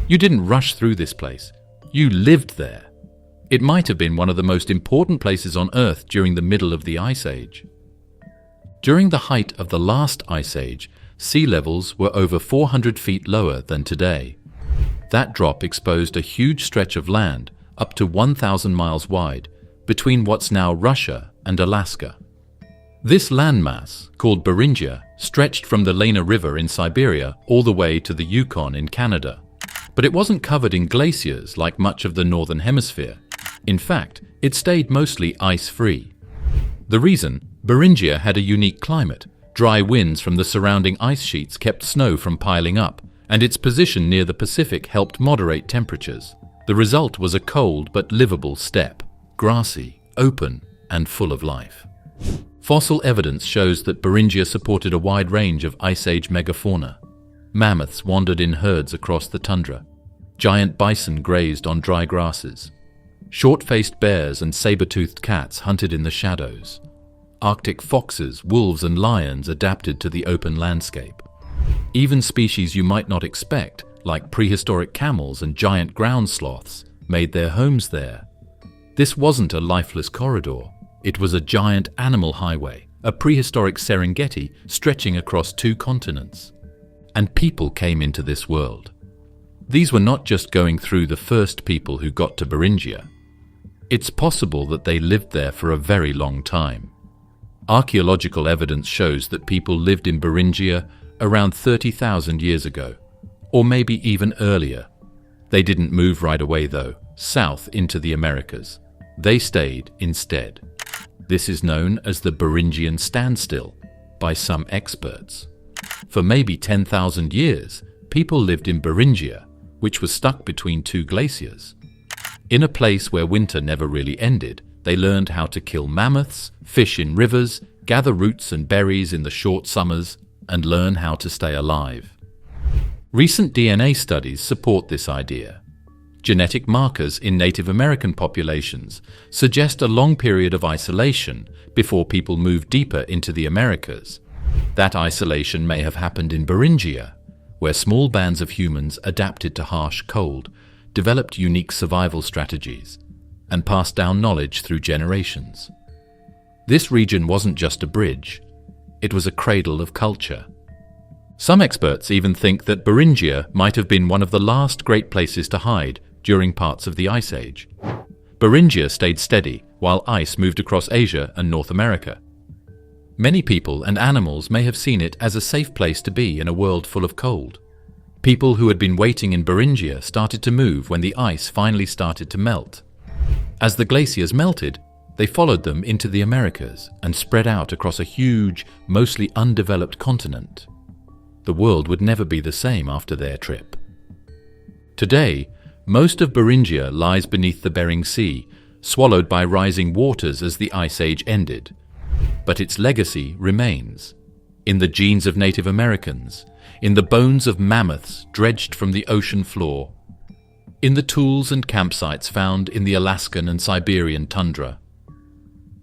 A: You didn't rush through this place. You lived there. It might have been one of the most important places on Earth during the middle of the Ice Age. During the height of the last Ice Age, sea levels were over 400 feet lower than today. That drop exposed a huge stretch of land, up to 1,000 miles wide, between what's now Russia and Alaska. This landmass, called Beringia, stretched from the Lena River in Siberia all the way to the Yukon in Canada. But it wasn't covered in glaciers like much of the Northern Hemisphere. In fact, it stayed mostly ice-free. The reason? Beringia had a unique climate. Dry winds from the surrounding ice sheets kept snow from piling up, and its position near the Pacific helped moderate temperatures. The result was a cold but livable steppe, grassy, open, and full of life. Fossil evidence shows that Beringia supported a wide range of Ice Age megafauna. Mammoths wandered in herds across the tundra. Giant bison grazed on dry grasses. Short-faced bears and saber-toothed cats hunted in the shadows. Arctic foxes, wolves, and lions adapted to the open landscape. Even species you might not expect, like prehistoric camels and giant ground sloths, made their homes there. This wasn't a lifeless corridor. It was a giant animal highway, a prehistoric Serengeti stretching across 2 continents. And people came into this world. These were not just going through the first people who got to Beringia. It's possible that they lived there for a very long time. Archaeological evidence shows that people lived in Beringia around 30,000 years ago, or maybe even earlier. They didn't move right away though, south into the Americas. They stayed instead. This is known as the Beringian standstill by some experts. For maybe 10,000 years, people lived in Beringia, which was stuck between two glaciers. In a place where winter never really ended, they learned how to kill mammoths, fish in rivers, gather roots and berries in the short summers, and learn how to stay alive. Recent DNA studies support this idea. Genetic markers in Native American populations suggest a long period of isolation before people moved deeper into the Americas. That isolation may have happened in Beringia, where small bands of humans adapted to harsh cold, developed unique survival strategies, and passed down knowledge through generations. This region wasn't just a bridge, it was a cradle of culture. Some experts even think that Beringia might have been one of the last great places to hide during parts of the Ice Age. Beringia stayed steady while ice moved across Asia and North America. Many people and animals may have seen it as a safe place to be in a world full of cold. People who had been waiting in Beringia started to move when the ice finally started to melt. As the glaciers melted, they followed them into the Americas and spread out across a huge, mostly undeveloped continent. The world would never be the same after their trip. Today, most of Beringia lies beneath the Bering Sea, swallowed by rising waters as the Ice Age ended. But its legacy remains. In the genes of Native Americans, in the bones of mammoths dredged from the ocean floor, in the tools and campsites found in the Alaskan and Siberian tundra.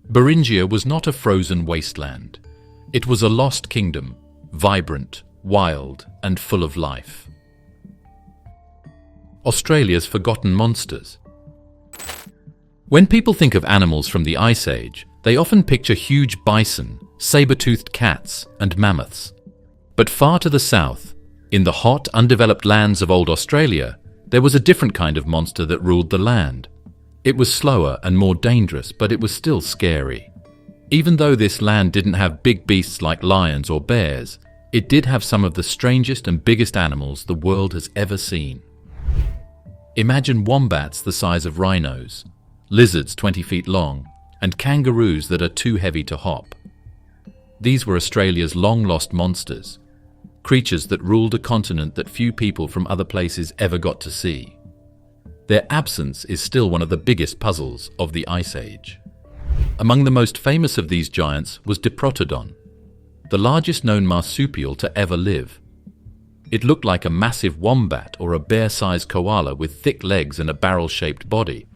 A: Beringia was not a frozen wasteland. It was a lost kingdom, vibrant, wild, and full of life. Australia's forgotten monsters. When people think of animals from the Ice Age, they often picture huge bison, saber-toothed cats, and mammoths. But far to the south, in the hot, undeveloped lands of old Australia, there was a different kind of monster that ruled the land. It was slower and more dangerous, but it was still scary. Even though this land didn't have big beasts like lions or bears, it did have some of the strangest and biggest animals the world has ever seen. Imagine wombats the size of rhinos, lizards 20 feet long, and kangaroos that are too heavy to hop. These were Australia's long-lost monsters, creatures that ruled a continent that few people from other places ever got to see. Their absence is still one of the biggest puzzles of the Ice Age. Among the most famous of these giants was Diprotodon, the largest known marsupial to ever live. It looked like a massive wombat or a bear-sized koala with thick legs and a barrel-shaped body,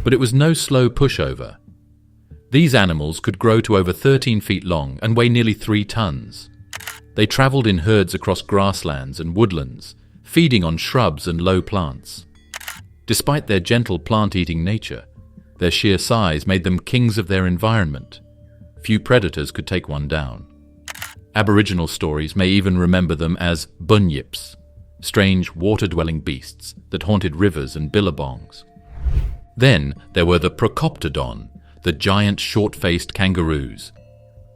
A: but it was no slow pushover. These animals could grow to over 13 feet long and weigh nearly 3 tons. They traveled in herds across grasslands and woodlands, feeding on shrubs and low plants. Despite their gentle plant-eating nature, their sheer size made them kings of their environment. Few predators could take one down. Aboriginal stories may even remember them as bunyips, strange water-dwelling beasts that haunted rivers and billabongs. Then there were the Procoptodon, the giant short-faced kangaroos.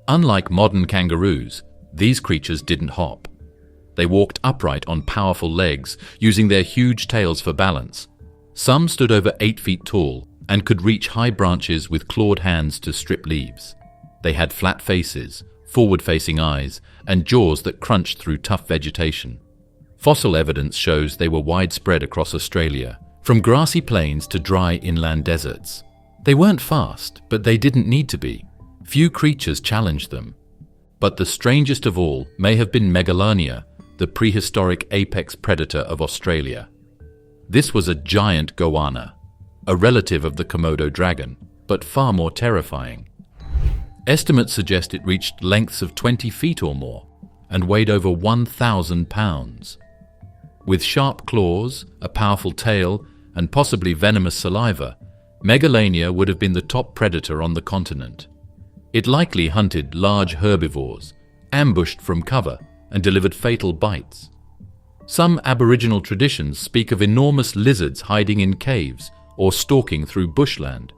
A: Unlike modern kangaroos, these creatures didn't hop. They walked upright on powerful legs, using their huge tails for balance. Some stood over 8 feet tall and could reach high branches with clawed hands to strip leaves. They had flat faces, forward-facing eyes, and jaws that crunched through tough vegetation. Fossil evidence shows they were widespread across Australia, from grassy plains to dry inland deserts. They weren't fast, but they didn't need to be. Few creatures challenged them. But the strangest of all may have been Megalania, the prehistoric apex predator of Australia. This was a giant goanna, a relative of the Komodo dragon, but far more terrifying. Estimates suggest it reached lengths of 20 feet or more and weighed over 1,000 pounds. With sharp claws, a powerful tail, and possibly venomous saliva, Megalania would have been the top predator on the continent. It likely hunted large herbivores, ambushed from cover, and delivered fatal bites. Some Aboriginal traditions speak of enormous lizards hiding in caves or stalking through bushland,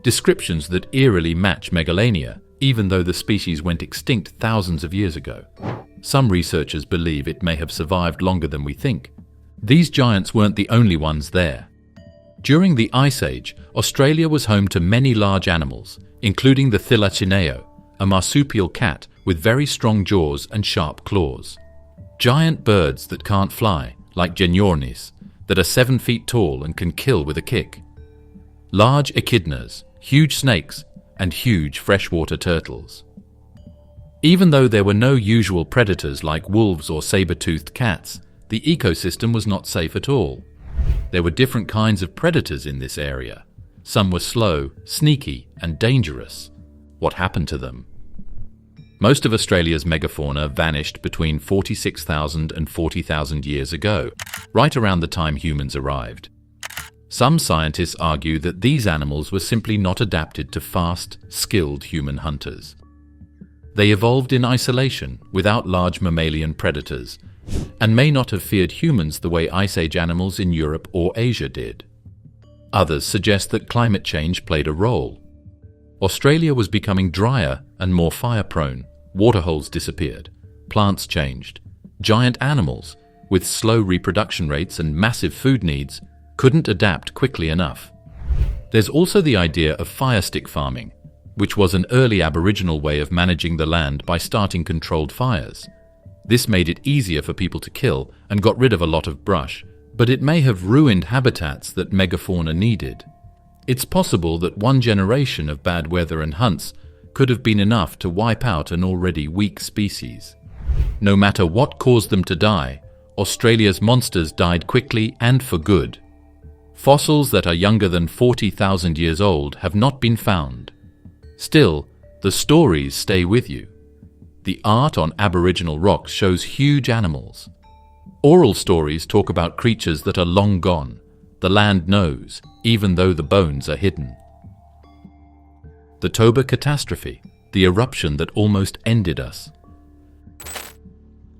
A: descriptions that eerily match Megalania, even though the species went extinct thousands of years ago. Some researchers believe it may have survived longer than we think. These giants weren't the only ones there. During the Ice Age, Australia was home to many large animals, including the thylacineo, a marsupial cat with very strong jaws and sharp claws. Giant birds that can't fly, like Genyornis, that are 7 feet tall and can kill with a kick. Large echidnas, huge snakes, and huge freshwater turtles. Even though there were no usual predators like wolves or saber-toothed cats, the ecosystem was not safe at all. There were different kinds of predators in this area. Some were slow, sneaky, and dangerous. What happened to them? Most of Australia's megafauna vanished between 46,000 and 40,000 years ago, right around the time humans arrived. Some scientists argue that these animals were simply not adapted to fast, skilled human hunters. They evolved in isolation, without large mammalian predators, and may not have feared humans the way Ice Age animals in Europe or Asia did. Others suggest that climate change played a role. Australia was becoming drier and more fire-prone, waterholes disappeared, plants changed. Giant animals, with slow reproduction rates and massive food needs, couldn't adapt quickly enough. There's also the idea of fire stick farming, which was an early Aboriginal way of managing the land by starting controlled fires. This made it easier for people to kill and got rid of a lot of brush, but it may have ruined habitats that megafauna needed. It's possible that one generation of bad weather and hunts could have been enough to wipe out an already weak species. No matter what caused them to die, Australia's monsters died quickly and for good. Fossils that are younger than 40,000 years old have not been found. Still, the stories stay with you. The art on Aboriginal rocks shows huge animals. Oral stories talk about creatures that are long gone. The land knows, even though the bones are hidden. The Toba catastrophe, the eruption that almost ended us.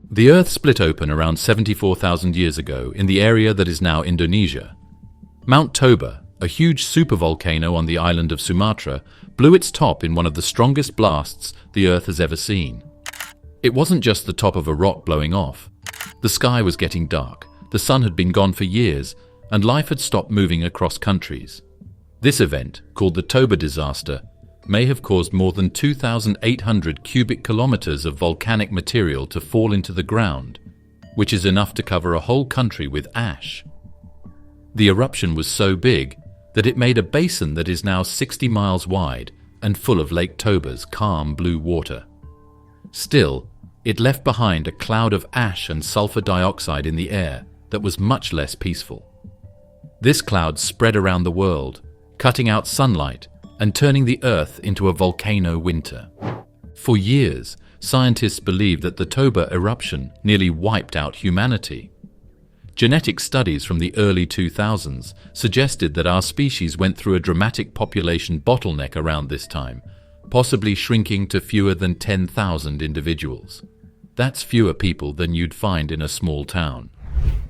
A: The Earth split open around 74,000 years ago in the area that is now Indonesia. Mount Toba, a huge supervolcano on the island of Sumatra, blew its top in one of the strongest blasts the Earth has ever seen. It wasn't just the top of a rock blowing off. The sky was getting dark, the sun had been gone for years, and life had stopped moving across countries. This event, called the Toba disaster, may have caused more than 2,800 cubic kilometers of volcanic material to fall into the ground, which is enough to cover a whole country with ash. The eruption was so big that it made a basin that is now 60 miles wide and full of Lake Toba's calm blue water. Still, it left behind a cloud of ash and sulfur dioxide in the air that was much less peaceful. This cloud spread around the world, cutting out sunlight and turning the Earth into a volcano winter. For years, scientists believed that the Toba eruption nearly wiped out humanity. Genetic studies from the early 2000s suggested that our species went through a dramatic population bottleneck around this time, possibly shrinking to fewer than 10,000 individuals. That's fewer people than you'd find in a small town.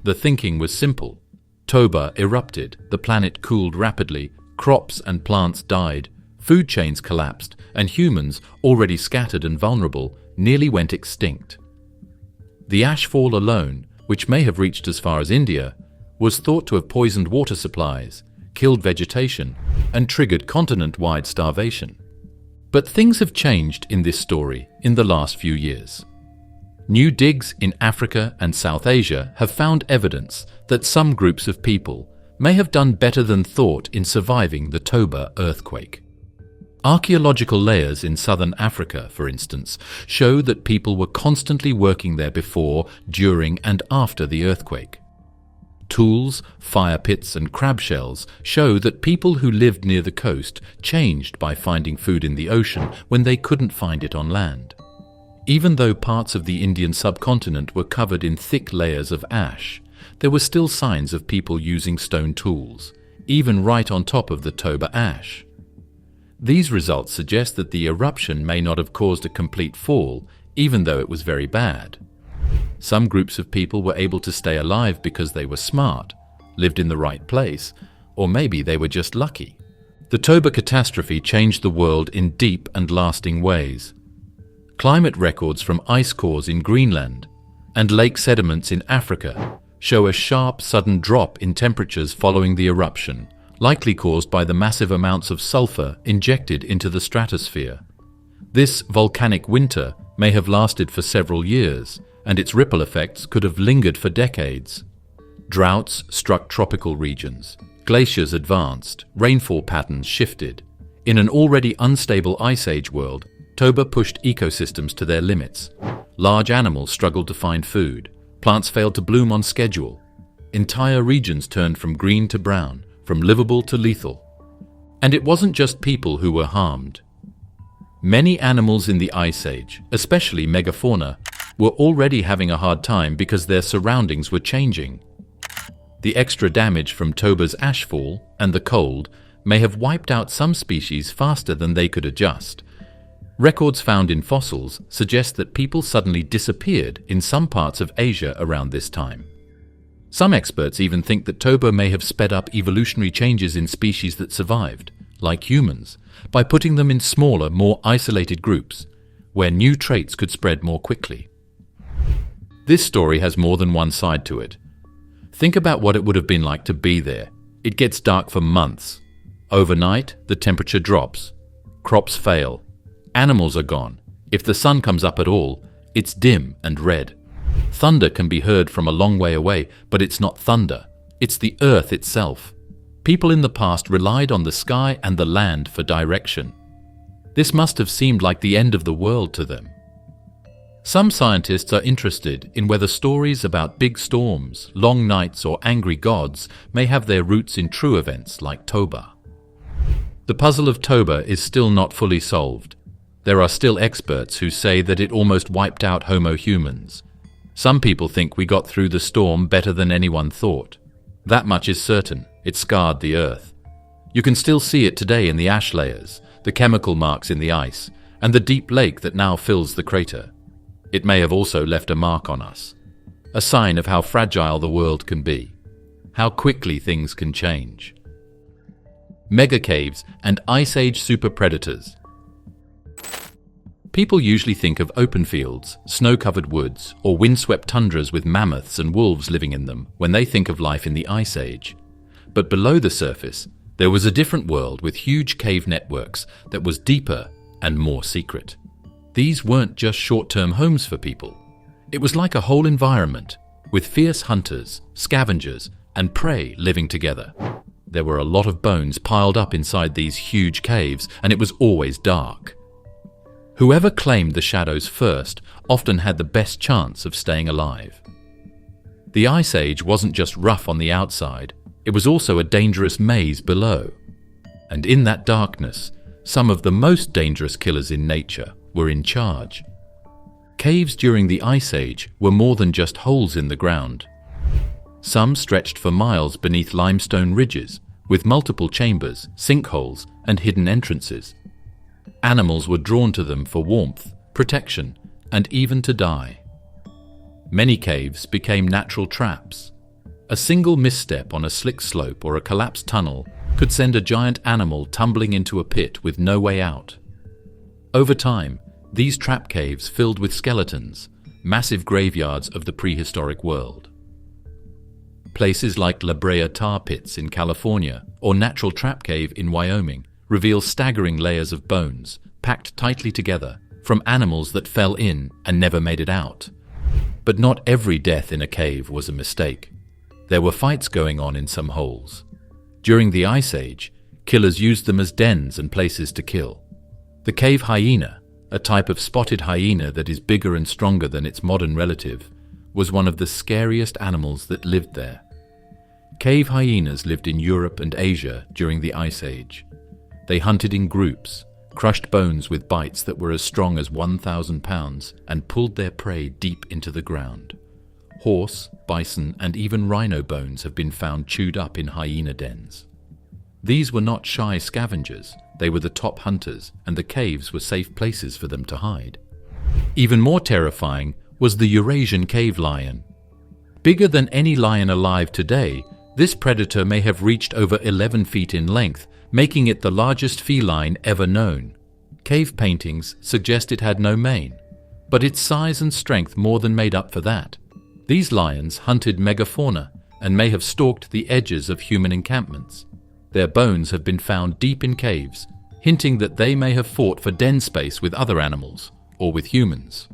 A: The thinking was simple. Toba erupted, the planet cooled rapidly, crops and plants died, food chains collapsed, and humans, already scattered and vulnerable, nearly went extinct. The ashfall alone, which may have reached as far as India, was thought to have poisoned water supplies, killed vegetation, and triggered continent-wide starvation. But things have changed in this story in the last few years. New digs in Africa and South Asia have found evidence that some groups of people may have done better than thought in surviving the Toba earthquake. Archaeological layers in southern Africa, for instance, show that people were constantly working there before, during, and after the earthquake. Tools, fire pits, and crab shells show that people who lived near the coast changed by finding food in the ocean when they couldn't find it on land. Even though parts of the Indian subcontinent were covered in thick layers of ash, there were still signs of people using stone tools, even right on top of the Toba ash. These results suggest that the eruption may not have caused a complete fall, even though it was very bad. Some groups of people were able to stay alive because they were smart, lived in the right place, or maybe they were just lucky. The Toba catastrophe changed the world in deep and lasting ways. Climate records from ice cores in Greenland and lake sediments in Africa show a sharp, sudden drop in temperatures following the eruption, likely caused by the massive amounts of sulfur injected into the stratosphere. This volcanic winter may have lasted for several years, and its ripple effects could have lingered for decades. Droughts struck tropical regions. Glaciers advanced. Rainfall patterns shifted. In an already unstable Ice Age world, Toba pushed ecosystems to their limits. Large animals struggled to find food. Plants failed to bloom on schedule. Entire regions turned from green to brown, from livable to lethal. And it wasn't just people who were harmed. Many animals in the Ice Age, especially megafauna, were already having a hard time because their surroundings were changing. The extra damage from Toba's ashfall and the cold may have wiped out some species faster than they could adjust. Records found in fossils suggest that people suddenly disappeared in some parts of Asia around this time. Some experts even think that Toba may have sped up evolutionary changes in species that survived, like humans, by putting them in smaller, more isolated groups, where new traits could spread more quickly. This story has more than one side to it. Think about what it would have been like to be there. It gets dark for months. Overnight, the temperature drops. Crops fail. Animals are gone. If the sun comes up at all, it's dim and red. Thunder can be heard from a long way away, but it's not thunder. It's the earth itself. People in the past relied on the sky and the land for direction. This must have seemed like the end of the world to them. Some scientists are interested in whether stories about big storms, long nights, or angry gods may have their roots in true events like Toba. The puzzle of Toba is still not fully solved. There are still experts who say that it almost wiped out Homo humans. Some people think we got through the storm better than anyone thought. That much is certain. It scarred the earth. You can still see it today in the ash layers, the chemical marks in the ice, and the deep lake that now fills the crater. It may have also left a mark on us, a sign of how fragile the world can be, how quickly things can change. Megacaves and Ice Age super predators. People usually think of open fields, snow-covered woods, or windswept tundras with mammoths and wolves living in them when they think of life in the Ice Age. But below the surface, there was a different world with huge cave networks that was deeper and more secret. These weren't just short-term homes for people. It was like a whole environment, with fierce hunters, scavengers, and prey living together. There were a lot of bones piled up inside these huge caves, and it was always dark. Whoever claimed the shadows first often had the best chance of staying alive. The Ice Age wasn't just rough on the outside, it was also a dangerous maze below. And in that darkness, some of the most dangerous killers in nature were in charge. Caves during the Ice Age were more than just holes in the ground. Some stretched for miles beneath limestone ridges, with multiple chambers, sinkholes, and hidden entrances. Animals were drawn to them for warmth, protection, and even to die. Many caves became natural traps. A single misstep on a slick slope or a collapsed tunnel could send a giant animal tumbling into a pit with no way out. Over time, these trap caves filled with skeletons, massive graveyards of the prehistoric world. Places like La Brea tar pits in California or Natural Trap Cave in Wyoming reveal staggering layers of bones, packed tightly together, from animals that fell in and never made it out. But not every death in a cave was a mistake. There were fights going on in some holes. During the Ice Age, killers used them as dens and places to kill. The cave hyena, a type of spotted hyena that is bigger and stronger than its modern relative, was one of the scariest animals that lived there. Cave hyenas lived in Europe and Asia during the Ice Age. They hunted in groups, crushed bones with bites that were as strong as 1,000 pounds, and pulled their prey deep into the ground. Horse, bison, and even rhino bones have been found chewed up in hyena dens. These were not shy scavengers, they were the top hunters, and the caves were safe places for them to hide. Even more terrifying was the Eurasian cave lion. Bigger than any lion alive today, this predator may have reached over 11 feet in length, making it the largest feline ever known. Cave paintings suggest it had no mane, but its size and strength more than made up for that. These lions hunted megafauna and may have stalked the edges of human encampments. Their bones have been found deep in caves, hinting that they may have fought for den space with other animals or with humans.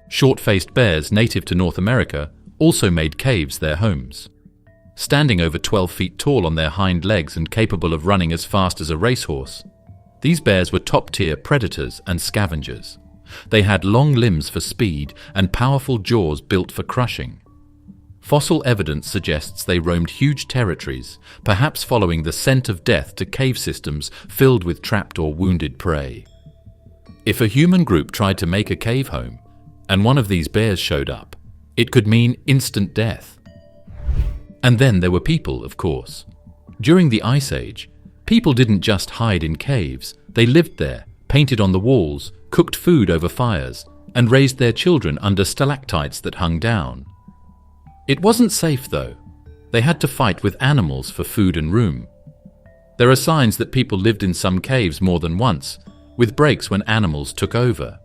A: Short-faced bears native to North America also made caves their homes. Standing over 12 feet tall on their hind legs and capable of running as fast as a racehorse, these bears were top-tier predators and scavengers. They had long limbs for speed and powerful jaws built for crushing. Fossil evidence suggests they roamed huge territories, perhaps following the scent of death to cave systems filled with trapped or wounded prey. If a human group tried to make a cave home, and one of these bears showed up, it could mean instant death. And then there were people, of course. During the Ice Age, people didn't just hide in caves. They lived there, painted on the walls, cooked food over fires, and raised their children under stalactites that hung down. It wasn't safe, though. They had to fight with animals for food and room. There are signs that people lived in some caves more than once, with breaks when animals took over.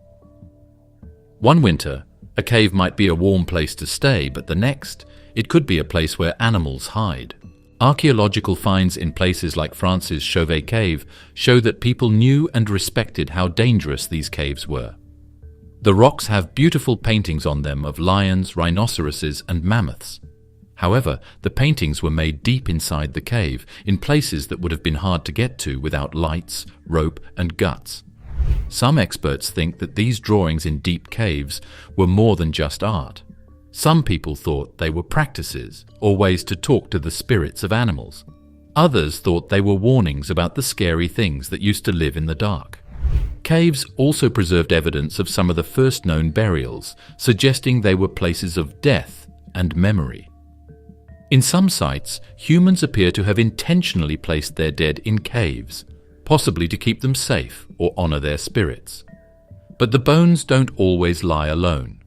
A: One winter, a cave might be a warm place to stay, but the next, it could be a place where animals hide. Archaeological finds in places like France's Chauvet Cave show that people knew and respected how dangerous these caves were. The rocks have beautiful paintings on them of lions, rhinoceroses, and mammoths. However, the paintings were made deep inside the cave, in places that would have been hard to get to without lights, rope, and guts. Some experts think that these drawings in deep caves were more than just art. Some people thought they were practices or ways to talk to the spirits of animals. Others thought they were warnings about the scary things that used to live in the dark. Caves also preserved evidence of some of the first known burials, suggesting they were places of death and memory. In some sites, humans appear to have intentionally placed their dead in caves, possibly to keep them safe or honor their spirits. But the bones don't always lie alone.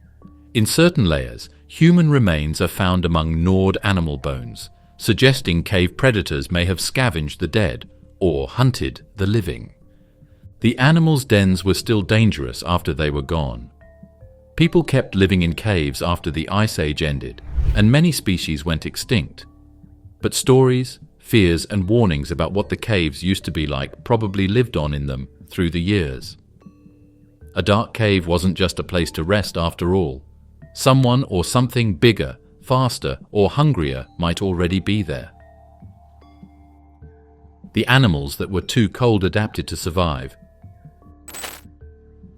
A: In certain layers, human remains are found among gnawed animal bones, suggesting cave predators may have scavenged the dead or hunted the living. The animals' dens were still dangerous after they were gone. People kept living in caves after the Ice Age ended, and many species went extinct. But stories, fears, and warnings about what the caves used to be like probably lived on in them through the years. A dark cave wasn't just a place to rest after all. Someone or something bigger, faster, or hungrier might already be there. The animals that were too cold adapted to survive.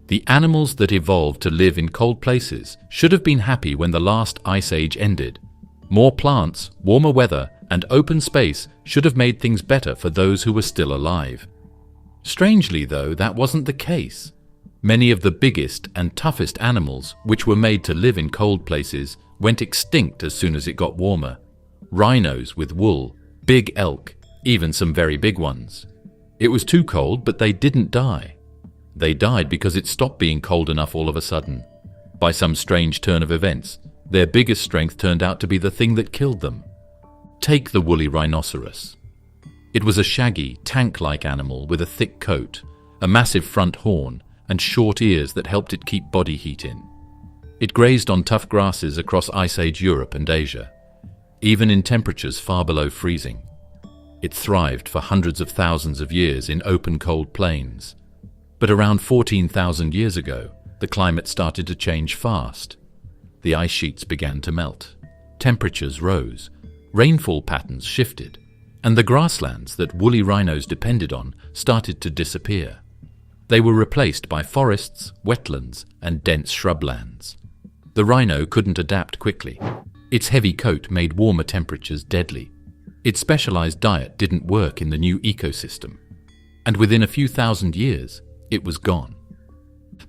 A: The animals that evolved to live in cold places should have been happy when the last Ice Age ended. More plants, warmer weather, and open space should have made things better for those who were still alive. Strangely, though, that wasn't the case. Many of the biggest and toughest animals, which were made to live in cold places, went extinct as soon as it got warmer. Rhinos with wool, big elk, even some very big ones. It was too cold, but they didn't die. They died because it stopped being cold enough all of a sudden. By some strange turn of events, their biggest strength turned out to be the thing that killed them. Take the woolly rhinoceros. It was a shaggy, tank-like animal with a thick coat, a massive front horn, and short ears that helped it keep body heat in. It grazed on tough grasses across Ice Age Europe and Asia, even in temperatures far below freezing. It thrived for hundreds of thousands of years in open cold plains. But around 14,000 years ago, the climate started to change fast. The ice sheets began to melt. Temperatures rose. Rainfall patterns shifted. And the grasslands that woolly rhinos depended on started to disappear. They were replaced by forests, wetlands, and dense shrublands. The rhino couldn't adapt quickly. Its heavy coat made warmer temperatures deadly. Its specialized diet didn't work in the new ecosystem. And within a few thousand years, it was gone.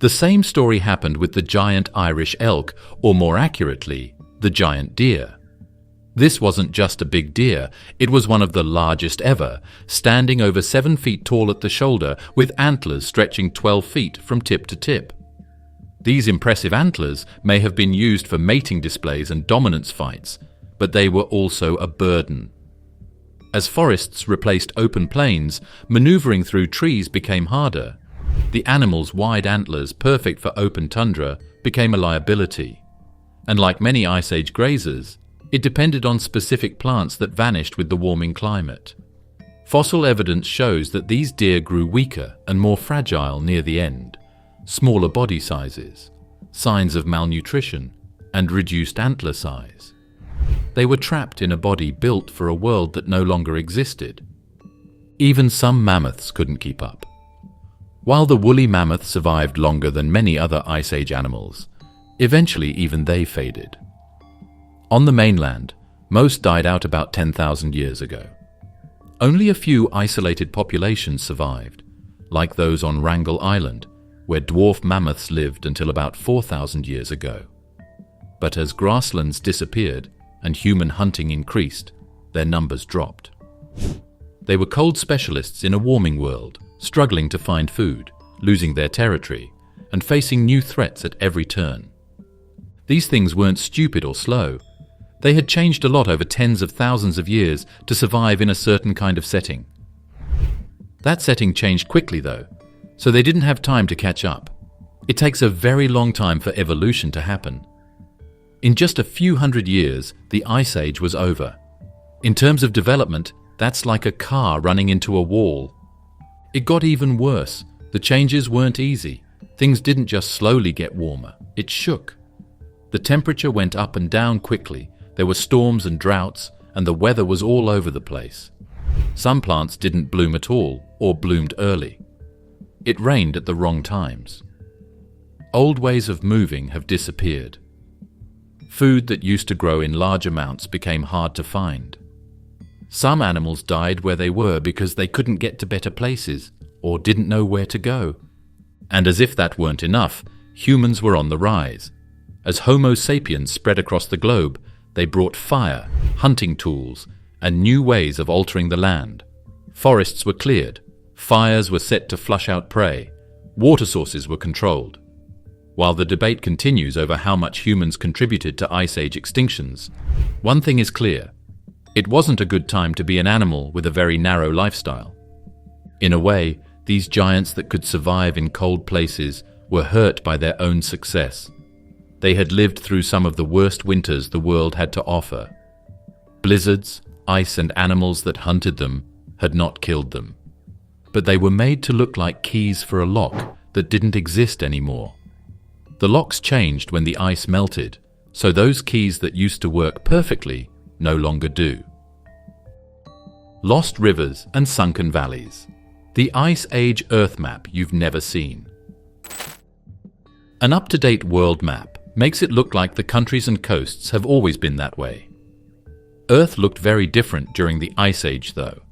A: The same story happened with the giant Irish elk, or more accurately, the giant deer. This wasn't just a big deer, it was one of the largest ever, standing over 7 feet tall at the shoulder with antlers stretching 12 feet from tip to tip. These impressive antlers may have been used for mating displays and dominance fights, but they were also a burden. As forests replaced open plains, maneuvering through trees became harder. The animal's wide antlers, perfect for open tundra, became a liability. And like many Ice Age grazers, it depended on specific plants that vanished with the warming climate. Fossil evidence shows that these deer grew weaker and more fragile near the end. Smaller body sizes, signs of malnutrition, and reduced antler size. They were trapped in a body built for a world that no longer existed. Even some mammoths couldn't keep up. While the woolly mammoth survived longer than many other Ice Age animals, eventually even they faded. On the mainland, most died out about 10,000 years ago. Only a few isolated populations survived, like those on Wrangel Island, where dwarf mammoths lived until about 4,000 years ago. But as grasslands disappeared and human hunting increased, their numbers dropped. They were cold specialists in a warming world, struggling to find food, losing their territory, and facing new threats at every turn. These things weren't stupid or slow. They had changed a lot over tens of thousands of years to survive in a certain kind of setting. That setting changed quickly, though, so they didn't have time to catch up. It takes a very long time for evolution to happen. In just a few hundred years, the Ice Age was over. In terms of development, that's like a car running into a wall. It got even worse. The changes weren't easy. Things didn't just slowly get warmer, it shook. The temperature went up and down quickly. There were storms and droughts, and the weather was all over the place. Some plants didn't bloom at all, or bloomed early. It rained at the wrong times. Old ways of moving have disappeared. Food that used to grow in large amounts became hard to find. Some animals died where they were because they couldn't get to better places, or didn't know where to go. And as if that weren't enough, humans were on the rise. As Homo sapiens spread across the globe, they brought fire, hunting tools, and new ways of altering the land. Forests were cleared, fires were set to flush out prey, water sources were controlled. While the debate continues over how much humans contributed to Ice Age extinctions, one thing is clear: it wasn't a good time to be an animal with a very narrow lifestyle. In a way, these giants that could survive in cold places were hurt by their own success. They had lived through some of the worst winters the world had to offer. Blizzards, ice, and animals that hunted them had not killed them. But they were made to look like keys for a lock that didn't exist anymore. The locks changed when the ice melted, so those keys that used to work perfectly no longer do. Lost rivers and sunken valleys. The Ice Age Earth map you've never seen. An up-to-date world map makes it look like the countries and coasts have always been that way. Earth looked very different during the Ice Age, though.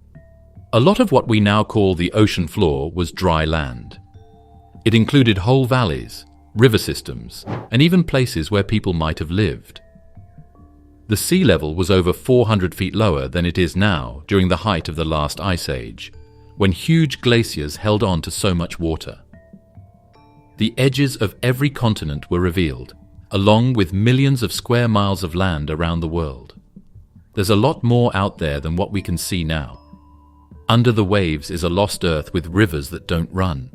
A: A lot of what we now call the ocean floor was dry land. It included whole valleys, river systems, and even places where people might have lived. The sea level was over 400 feet lower than it is now during the height of the last Ice Age, when huge glaciers held on to so much water. The edges of every continent were revealed, along with millions of square miles of land around the world. There's a lot more out there than what we can see now. Under the waves is a lost earth with rivers that don't run,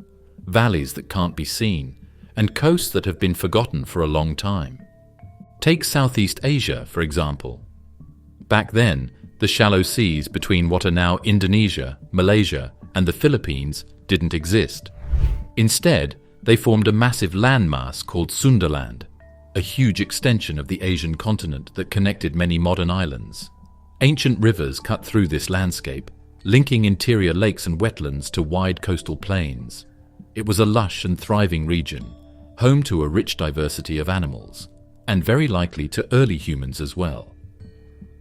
A: valleys that can't be seen, and coasts that have been forgotten for a long time. Take Southeast Asia, for example. Back then, the shallow seas between what are now Indonesia, Malaysia, and the Philippines didn't exist. Instead, they formed a massive landmass called Sundaland, a huge extension of the Asian continent that connected many modern islands. Ancient rivers cut through this landscape, linking interior lakes and wetlands to wide coastal plains. It was a lush and thriving region, home to a rich diversity of animals, and very likely to early humans as well.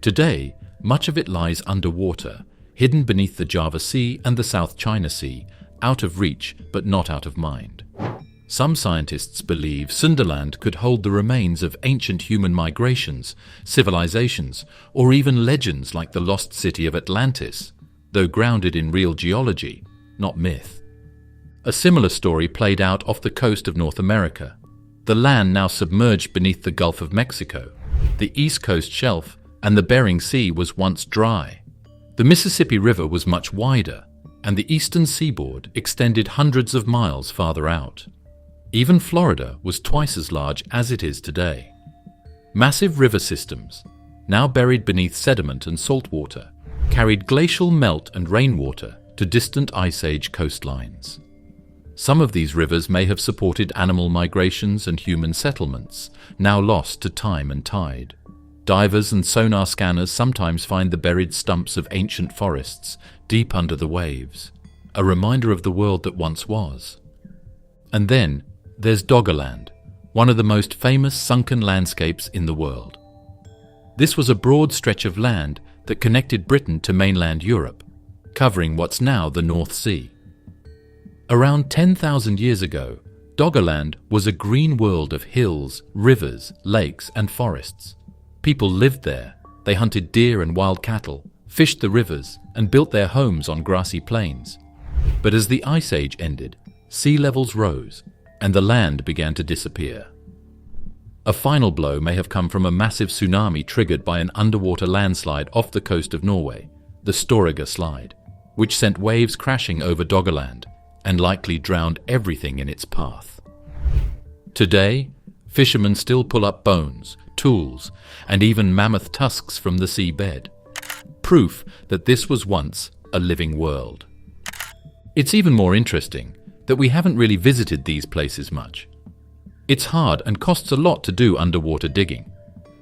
A: Today, much of it lies underwater, hidden beneath the Java Sea and the South China Sea, out of reach but not out of mind. Some scientists believe Sundaland could hold the remains of ancient human migrations, civilizations, or even legends like the lost city of Atlantis, though grounded in real geology, not myth. A similar story played out off the coast of North America. The land now submerged beneath the Gulf of Mexico. The East Coast shelf and the Bering Sea was once dry. The Mississippi River was much wider, and the eastern seaboard extended hundreds of miles farther out. Even Florida was twice as large as it is today. Massive river systems, now buried beneath sediment and saltwater, carried glacial melt and rainwater to distant Ice Age coastlines. Some of these rivers may have supported animal migrations and human settlements, now lost to time and tide. Divers and sonar scanners sometimes find the buried stumps of ancient forests deep under the waves, a reminder of the world that once was. And then there's Doggerland, one of the most famous sunken landscapes in the world. This was a broad stretch of land that connected Britain to mainland Europe, covering what's now the North Sea. Around 10,000 years ago, Doggerland was a green world of hills, rivers, lakes, and forests. People lived there. They hunted deer and wild cattle, fished the rivers, and built their homes on grassy plains. But as the Ice Age ended, sea levels rose, and the land began to disappear. A final blow may have come from a massive tsunami triggered by an underwater landslide off the coast of Norway, the Storegga Slide, which sent waves crashing over Doggerland and likely drowned everything in its path. Today, fishermen still pull up bones, tools, and even mammoth tusks from the seabed, proof that this was once a living world. It's even more interesting that we haven't really visited these places much. It's hard and costs a lot to do underwater digging,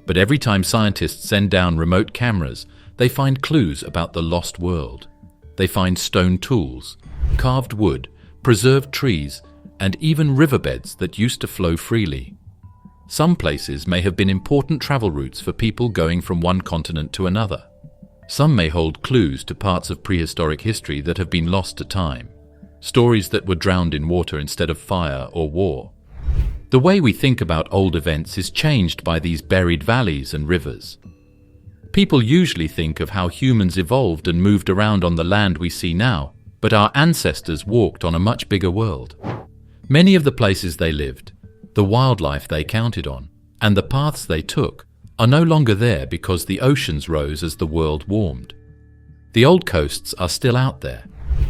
A: but every time scientists send down remote cameras, they find clues about the lost world. They find stone tools, carved wood, preserved trees, and even riverbeds that used to flow freely. Some places may have been important travel routes for people going from one continent to another. Some may hold clues to parts of prehistoric history that have been lost to time, stories that were drowned in water instead of fire or war. The way we think about old events is changed by these buried valleys and rivers. People usually think of how humans evolved and moved around on the land we see now, but our ancestors walked on a much bigger world. Many of the places they lived, the wildlife they counted on, and the paths they took are no longer there because the oceans rose as the world warmed. The old coasts are still out there,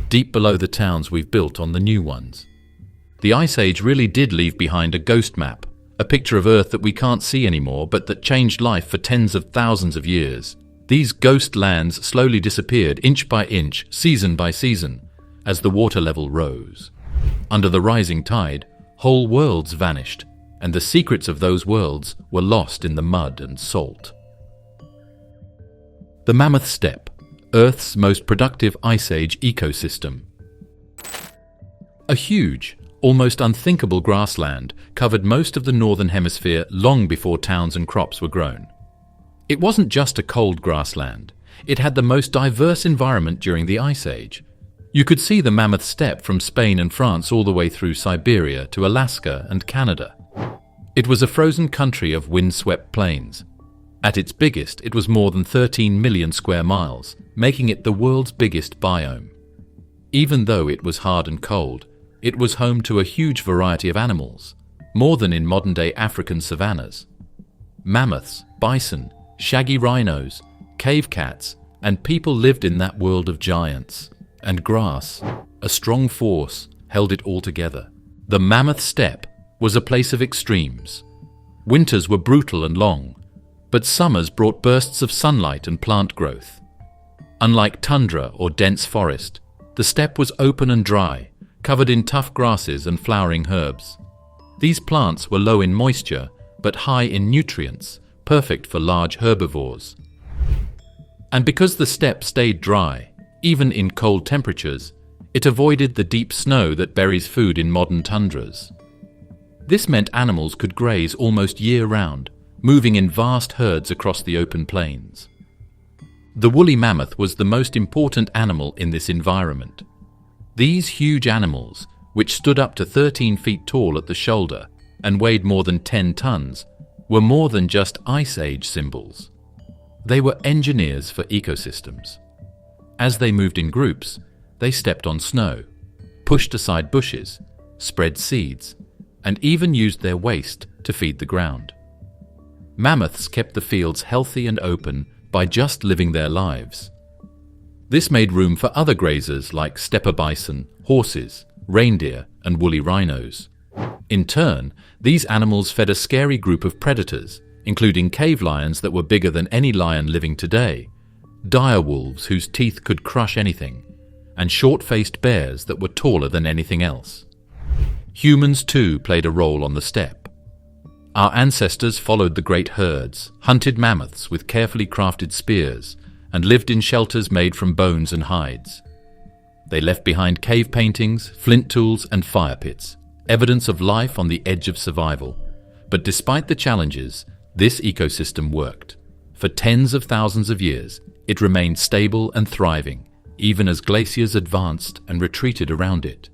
A: deep below the towns we've built on the new ones. The Ice Age really did leave behind a ghost map, a picture of Earth that we can't see anymore but that changed life for tens of thousands of years. These ghost lands slowly disappeared inch by inch, season by season, as the water level rose. Under the rising tide, whole worlds vanished, and the secrets of those worlds were lost in the mud and salt. The Mammoth Steppe, Earth's most productive Ice Age ecosystem. A huge, almost unthinkable grassland covered most of the northern hemisphere long before towns and crops were grown. It wasn't just a cold grassland. It had the most diverse environment during the Ice Age. You could see the Mammoth Steppe from Spain and France all the way through Siberia to Alaska and Canada. It was a frozen country of wind-swept plains. At its biggest, it was more than 13 million square miles, making it the world's biggest biome. Even though it was hard and cold, it was home to a huge variety of animals, more than in modern-day African savannas. Mammoths, bison, shaggy rhinos, cave cats, and people lived in that world of giants. And grass, a strong force, held it all together. The Mammoth Steppe was a place of extremes. Winters were brutal and long, but summers brought bursts of sunlight and plant growth. Unlike tundra or dense forest, the steppe was open and dry, covered in tough grasses and flowering herbs. These plants were low in moisture, but high in nutrients, perfect for large herbivores. And because the steppe stayed dry, even in cold temperatures, it avoided the deep snow that buries food in modern tundras. This meant animals could graze almost year-round, moving in vast herds across the open plains. The woolly mammoth was the most important animal in this environment. These huge animals, which stood up to 13 feet tall at the shoulder and weighed more than 10 tons, were more than just Ice Age symbols. They were engineers for ecosystems. As they moved in groups, they stepped on snow, pushed aside bushes, spread seeds, and even used their waste to feed the ground. Mammoths kept the fields healthy and open by just living their lives. This made room for other grazers like steppe bison, horses, reindeer, and woolly rhinos. In turn, these animals fed a scary group of predators, including cave lions that were bigger than any lion living today, dire wolves whose teeth could crush anything, and short-faced bears that were taller than anything else. humans too played a role on the steppe. Our ancestors followed the great herds, hunted mammoths with carefully crafted spears, and lived in shelters made from bones and hides. They left behind cave paintings, flint tools, and fire pits, evidence of life on the edge of survival. But despite the challenges, this ecosystem worked. For tens of thousands of years, it remained stable and thriving, even as glaciers advanced and retreated around it.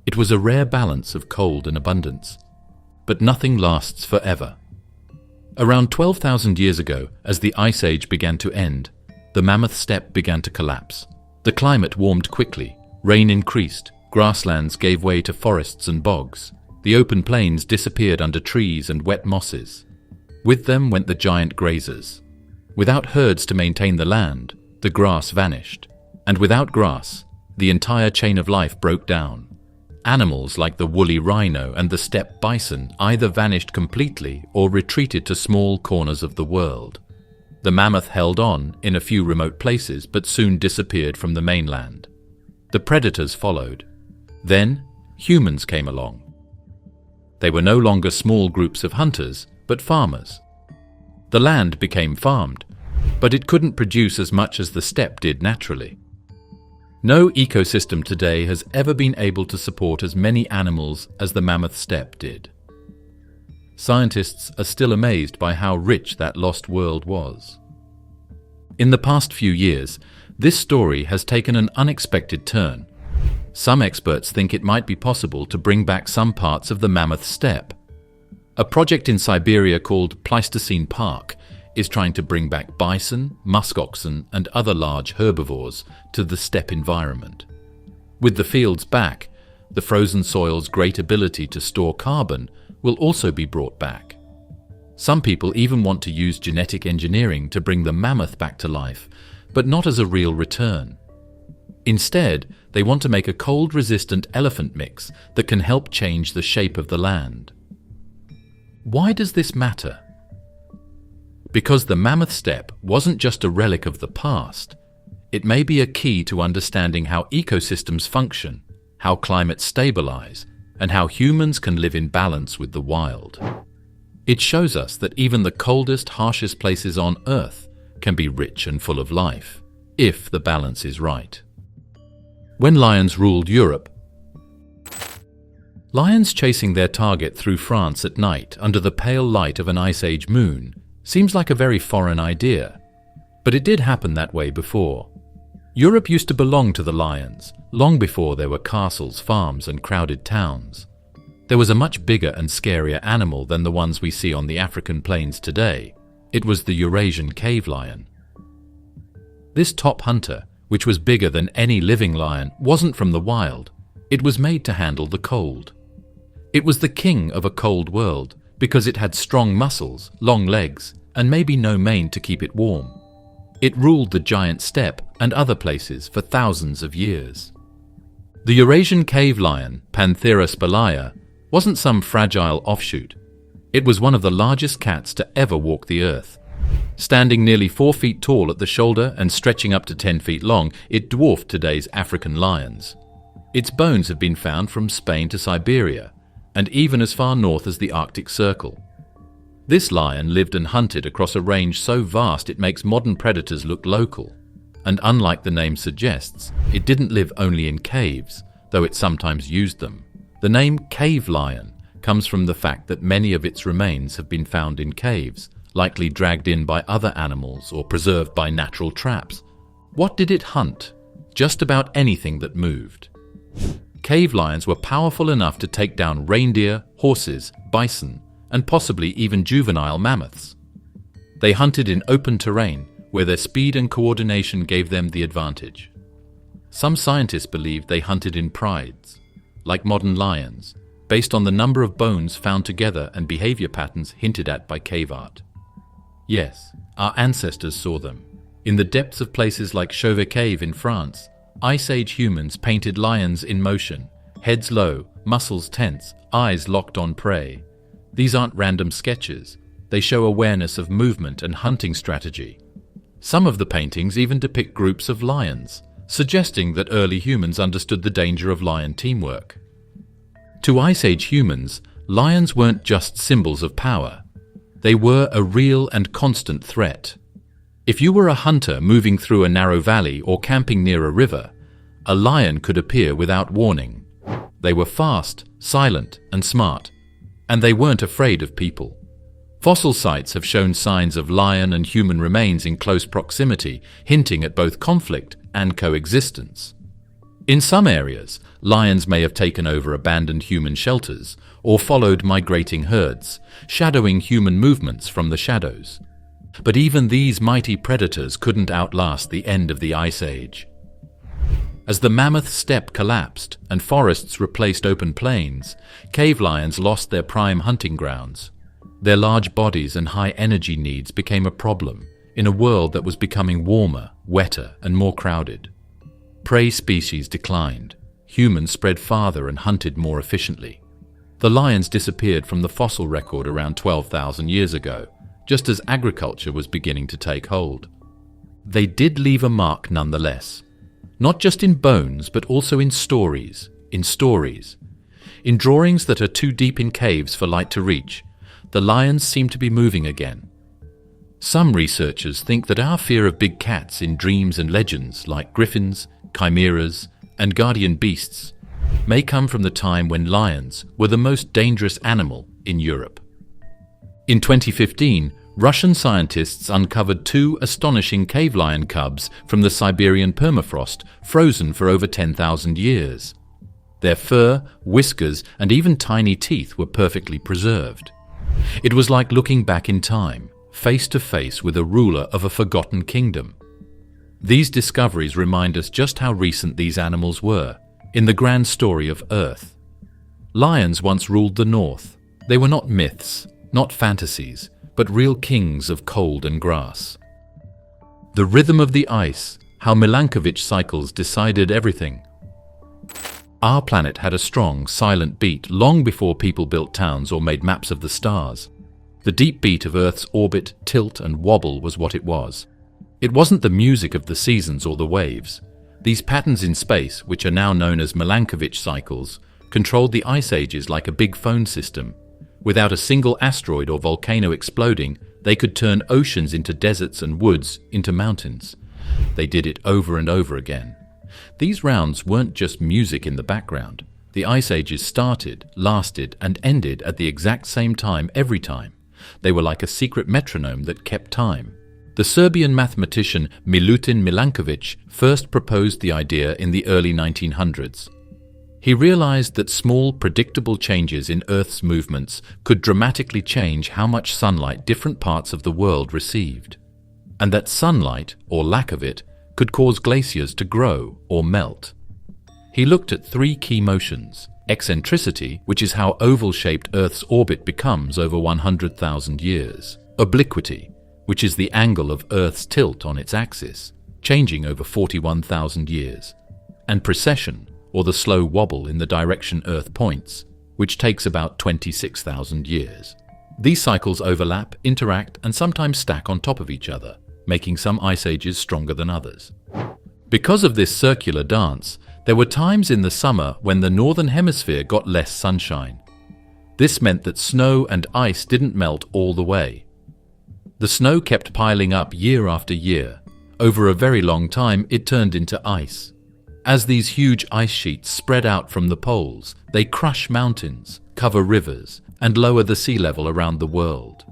A: It was a rare balance of cold and abundance. But nothing lasts forever. Around 12,000 years ago, as the Ice Age began to end, the mammoth steppe began to collapse. The climate warmed quickly, rain increased, grasslands gave way to forests and bogs. The open plains disappeared under trees and wet mosses. With them went the giant grazers. Without herds to maintain the land, the grass vanished. And without grass, the entire chain of life broke down. Animals like the woolly rhino and the steppe bison either vanished completely or retreated to small corners of the world. The mammoth held on in a few remote places but soon disappeared from the mainland. The predators followed. Then, humans came along. They were no longer small groups of hunters, but farmers. The land became farmed, but it couldn't produce as much as the steppe did naturally. No ecosystem today has ever been able to support as many animals as the mammoth steppe did. Scientists are still amazed by how rich that lost world was. In the past few years, this story has taken an unexpected turn. Some experts think it might be possible to bring back some parts of the mammoth steppe. A project in Siberia called Pleistocene Park is trying to bring back bison, musk oxen, and other large herbivores to the steppe environment. With the fields back, the frozen soil's great ability to store carbon will also be brought back. Some people even want to use genetic engineering to bring the mammoth back to life, but not as a real return. Instead, they want to make a cold-resistant elephant mix that can help change the shape of the land. Why does this matter? Because the mammoth steppe wasn't just a relic of the past. It may be a key to understanding how ecosystems function, how climates stabilize, and how humans can live in balance with the wild. It shows us that even the coldest, harshest places on Earth can be rich and full of life, if the balance is right. When lions ruled Europe, lions chasing their target through France at night under the pale light of an Ice Age moon seems like a very foreign idea, but it did happen that way before. Europe used to belong to the lions, long before there were castles, farms, and crowded towns. There was a much bigger and scarier animal than the ones we see on the African plains today. It was the Eurasian cave lion. This top hunter, which was bigger than any living lion, wasn't from the wild. It was made to handle the cold. It was the king of a cold world because it had strong muscles, long legs, and maybe no mane to keep it warm. It ruled the giant steppe and other places for thousands of years. The Eurasian cave lion, Panthera spelaea, wasn't some fragile offshoot. It was one of the largest cats to ever walk the earth. Standing nearly 4 feet tall at the shoulder and stretching up to 10 feet long, it dwarfed today's African lions. Its bones have been found from Spain to Siberia, and even as far north as the Arctic Circle. This lion lived and hunted across a range so vast it makes modern predators look local. And unlike the name suggests, it didn't live only in caves, though it sometimes used them. The name cave lion comes from the fact that many of its remains have been found in caves, likely dragged in by other animals or preserved by natural traps. What did it hunt? Just about anything that moved. Cave lions were powerful enough to take down reindeer, horses, bison, and possibly even juvenile mammoths. They hunted in open terrain, where their speed and coordination gave them the advantage. Some scientists believe they hunted in prides, like modern lions, based on the number of bones found together and behavior patterns hinted at by cave art. Yes, our ancestors saw them. In the depths of places like Chauvet Cave in France, Ice Age humans painted lions in motion, heads low, muscles tense, eyes locked on prey. These aren't random sketches. They show awareness of movement and hunting strategy. Some of the paintings even depict groups of lions, suggesting that early humans understood the danger of lion teamwork. To Ice Age humans, lions weren't just symbols of power. They were a real and constant threat. If you were a hunter moving through a narrow valley or camping near a river, a lion could appear without warning. They were fast, silent, and smart, and they weren't afraid of people. Fossil sites have shown signs of lion and human remains in close proximity, hinting at both conflict and coexistence. In some areas, lions may have taken over abandoned human shelters or followed migrating herds, shadowing human movements from the shadows. But even these mighty predators couldn't outlast the end of the Ice Age. As the mammoth steppe collapsed and forests replaced open plains, cave lions lost their prime hunting grounds. Their large bodies and high energy needs became a problem in a world that was becoming warmer, wetter, and more crowded. Prey species declined. Humans spread farther and hunted more efficiently. The lions disappeared from the fossil record around 12,000 years ago, just as agriculture was beginning to take hold. They did leave a mark nonetheless, not just in bones but also in stories, in drawings that are too deep in caves for light to reach. The lions seem to be moving again. Some researchers think that our fear of big cats in dreams and legends like griffins, chimeras, and guardian beasts may come from the time when lions were the most dangerous animal in Europe. In 2015, Russian scientists uncovered 2 astonishing cave lion cubs from the Siberian permafrost, frozen for over 10,000 years. Their fur, whiskers, and even tiny teeth were perfectly preserved. It was like looking back in time, face to face with a ruler of a forgotten kingdom. These discoveries remind us just how recent these animals were in the grand story of Earth. Lions once ruled the north. They were not myths, not fantasies, but real kings of cold and grass. The rhythm of the ice, how Milankovitch cycles decided everything. Our planet had a strong, silent beat long before people built towns or made maps of the stars. The deep beat of Earth's orbit, tilt, and wobble was what it was. It wasn't the music of the seasons or the waves. These patterns in space, which are now known as Milankovitch cycles, controlled the ice ages like a big phone system. Without a single asteroid or volcano exploding, they could turn oceans into deserts and woods into mountains. They did it over and over again. These rounds weren't just music in the background. The ice ages started, lasted, and ended at the exact same time every time. They were like a secret metronome that kept time. The Serbian mathematician Milutin Milankovitch first proposed the idea in the early 1900s. He realized that small, predictable changes in Earth's movements could dramatically change how much sunlight different parts of the world received, and that sunlight, or lack of it, could cause glaciers to grow or melt. He looked at 3 key motions: eccentricity, which is how oval-shaped Earth's orbit becomes over 100,000 years; obliquity, which is the angle of Earth's tilt on its axis, changing over 41,000 years; and precession, or the slow wobble in the direction Earth points, which takes about 26,000 years. These cycles overlap, interact, and sometimes stack on top of each other, making some ice ages stronger than others. Because of this circular dance, there were times in the summer when the northern hemisphere got less sunshine. This meant that snow and ice didn't melt all the way. The snow kept piling up year after year. Over a very long time, it turned into ice. As these huge ice sheets spread out from the poles, they crush mountains, cover rivers, and lower the sea level around the world.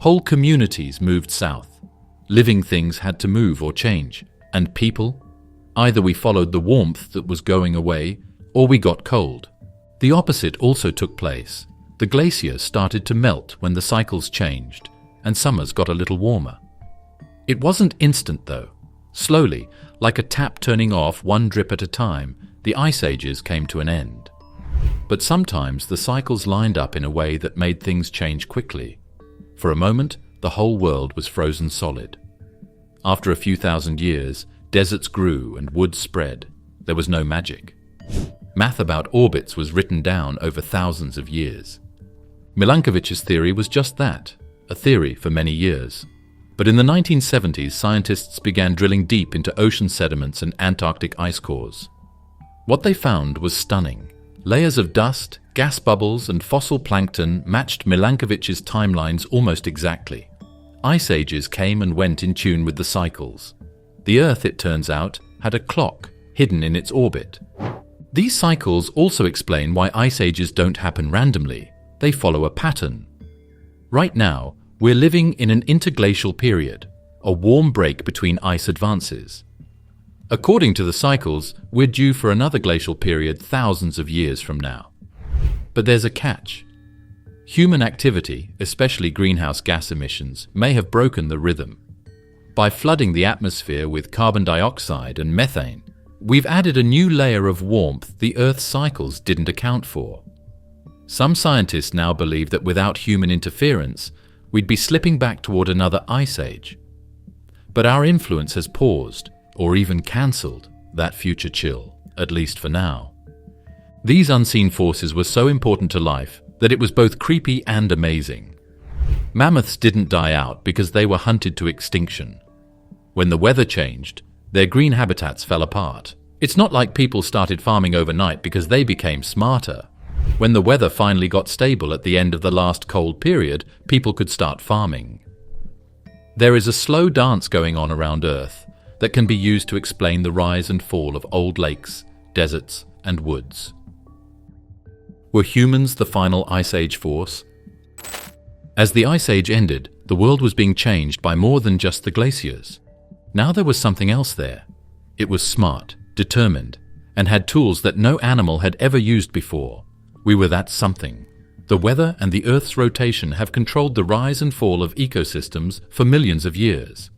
A: Whole communities moved south. Living things had to move or change, and people? Either we followed the warmth that was going away, or we got cold. The opposite also took place. The glaciers started to melt when the cycles changed, and summers got a little warmer. It wasn't instant though. Slowly, like a tap turning off one drip at a time, the ice ages came to an end. But sometimes the cycles lined up in a way that made things change quickly. For a moment, the whole world was frozen solid. After a few thousand years, deserts grew and woods spread. There was no magic. Math about orbits was written down over thousands of years. Milankovitch's theory was just that, a theory for many years. But in the 1970s, scientists began drilling deep into ocean sediments and Antarctic ice cores. What they found was stunning. Layers of dust, gas bubbles, and fossil plankton matched Milankovitch's timelines almost exactly. Ice ages came and went in tune with the cycles. The Earth, it turns out, had a clock hidden in its orbit. These cycles also explain why ice ages don't happen randomly. They follow a pattern. Right now, we're living in an interglacial period, a warm break between ice advances. According to the cycles, we're due for another glacial period thousands of years from now. But there's a catch. Human activity, especially greenhouse gas emissions, may have broken the rhythm. By flooding the atmosphere with carbon dioxide and methane, we've added a new layer of warmth the Earth's cycles didn't account for. Some scientists now believe that without human interference, we'd be slipping back toward another ice age. But our influence has paused, or even cancelled, that future chill, at least for now. These unseen forces were so important to life that it was both creepy and amazing. Mammoths didn't die out because they were hunted to extinction. When the weather changed, their green habitats fell apart. It's not like people started farming overnight because they became smarter. When the weather finally got stable at the end of the last cold period, people could start farming. There is a slow dance going on around Earth that can be used to explain the rise and fall of old lakes, deserts, and woods. Were humans the final Ice Age force? As the Ice Age ended, the world was being changed by more than just the glaciers. Now there was something else there. It was smart, determined, and had tools that no animal had ever used before. We were that something. The weather and the Earth's rotation have controlled the rise and fall of ecosystems for millions of years.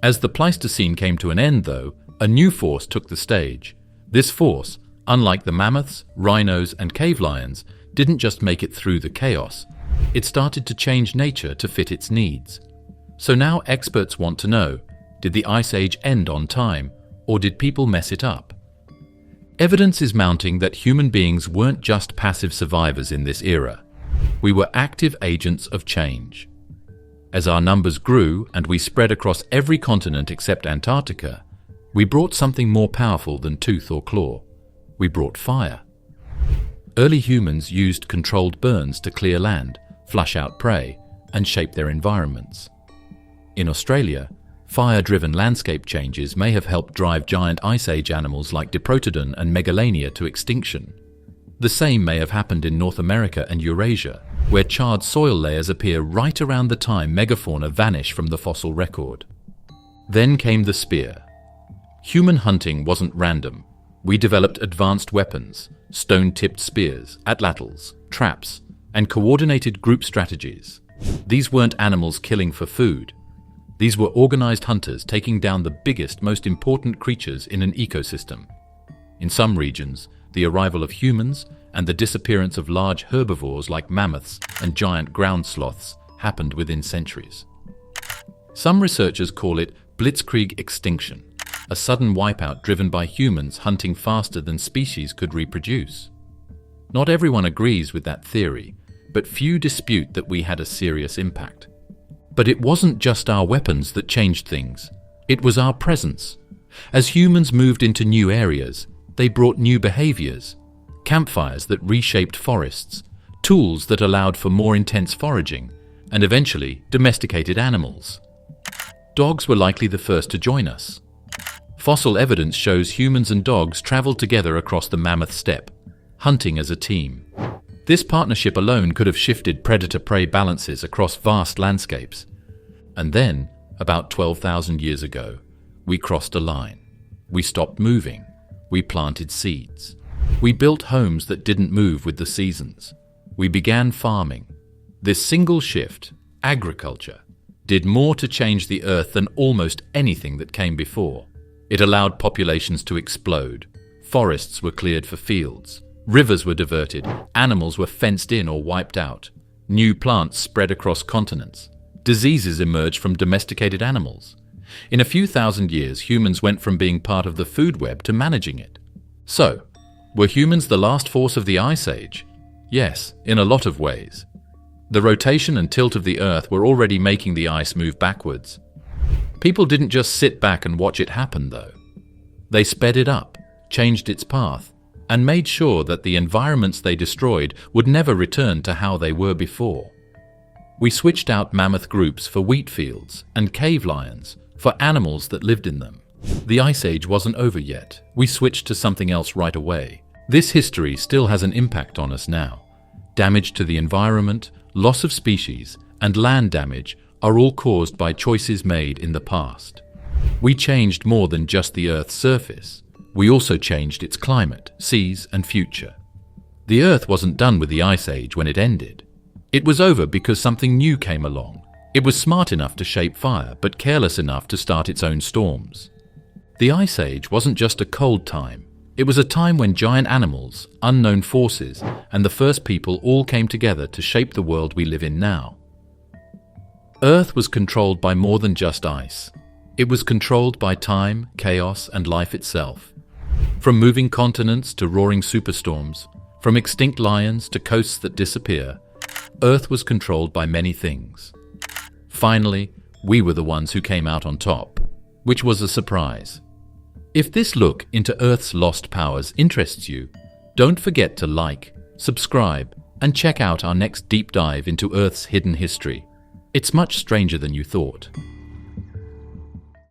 A: As the Pleistocene came to an end, though, a new force took the stage. This force, unlike the mammoths, rhinos, and cave lions, didn't just make it through the chaos. It started to change nature to fit its needs. So now experts want to know, did the Ice Age end on time, or did people mess it up? Evidence is mounting that human beings weren't just passive survivors in this era. We were active agents of change. As our numbers grew and we spread across every continent except Antarctica, we brought something more powerful than tooth or claw. We brought fire. Early humans used controlled burns to clear land, flush out prey, and shape their environments. In Australia, fire-driven landscape changes may have helped drive giant Ice Age animals like Diprotodon and Megalania to extinction. The same may have happened in North America and Eurasia, where charred soil layers appear right around the time megafauna vanish from the fossil record. Then came the spear. Human hunting wasn't random. We developed advanced weapons, stone-tipped spears, atlatls, traps, and coordinated group strategies. These weren't animals killing for food. These were organized hunters taking down the biggest, most important creatures in an ecosystem. In some regions, the arrival of humans and the disappearance of large herbivores like mammoths and giant ground sloths happened within centuries. Some researchers call it blitzkrieg extinction, a sudden wipeout driven by humans hunting faster than species could reproduce. Not everyone agrees with that theory, but few dispute that we had a serious impact. But it wasn't just our weapons that changed things. It was our presence. As humans moved into new areas, they brought new behaviors, campfires that reshaped forests, tools that allowed for more intense foraging, and eventually domesticated animals. Dogs were likely the first to join us. Fossil evidence shows humans and dogs traveled together across the mammoth steppe, hunting as a team. This partnership alone could have shifted predator-prey balances across vast landscapes. And then, about 12,000 years ago, we crossed a line. We stopped moving. We planted seeds. We built homes that didn't move with the seasons. We began farming. This single shift, agriculture, did more to change the earth than almost anything that came before. It allowed populations to explode. Forests were cleared for fields. Rivers were diverted, animals were fenced in or wiped out. New plants spread across continents. Diseases emerged from domesticated animals. In a few thousand years, humans went from being part of the food web to managing it. So, were humans the last force of the Ice Age? Yes, in a lot of ways. The rotation and tilt of the Earth were already making the ice move backwards. People didn't just sit back and watch it happen, though. They sped it up, changed its path, and made sure that the environments they destroyed would never return to how they were before. We switched out mammoth groups for wheat fields and cave lions for animals that lived in them. The Ice Age wasn't over yet. We switched to something else right away. This history still has an impact on us now. Damage to the environment, loss of species, and land damage are all caused by choices made in the past. We changed more than just the Earth's surface. We also changed its climate, seas, and future. The Earth wasn't done with the Ice Age when it ended. It was over because something new came along. It was smart enough to shape fire, but careless enough to start its own storms. The Ice Age wasn't just a cold time. It was a time when giant animals, unknown forces, and the first people all came together to shape the world we live in now. Earth was controlled by more than just ice. It was controlled by time, chaos, and life itself. From moving continents to roaring superstorms, from extinct lions to coasts that disappear, Earth was controlled by many things. Finally, we were the ones who came out on top, which was a surprise. If this look into Earth's lost powers interests you, don't forget to like, subscribe, and check out our next deep dive into Earth's hidden history. It's much stranger than you thought.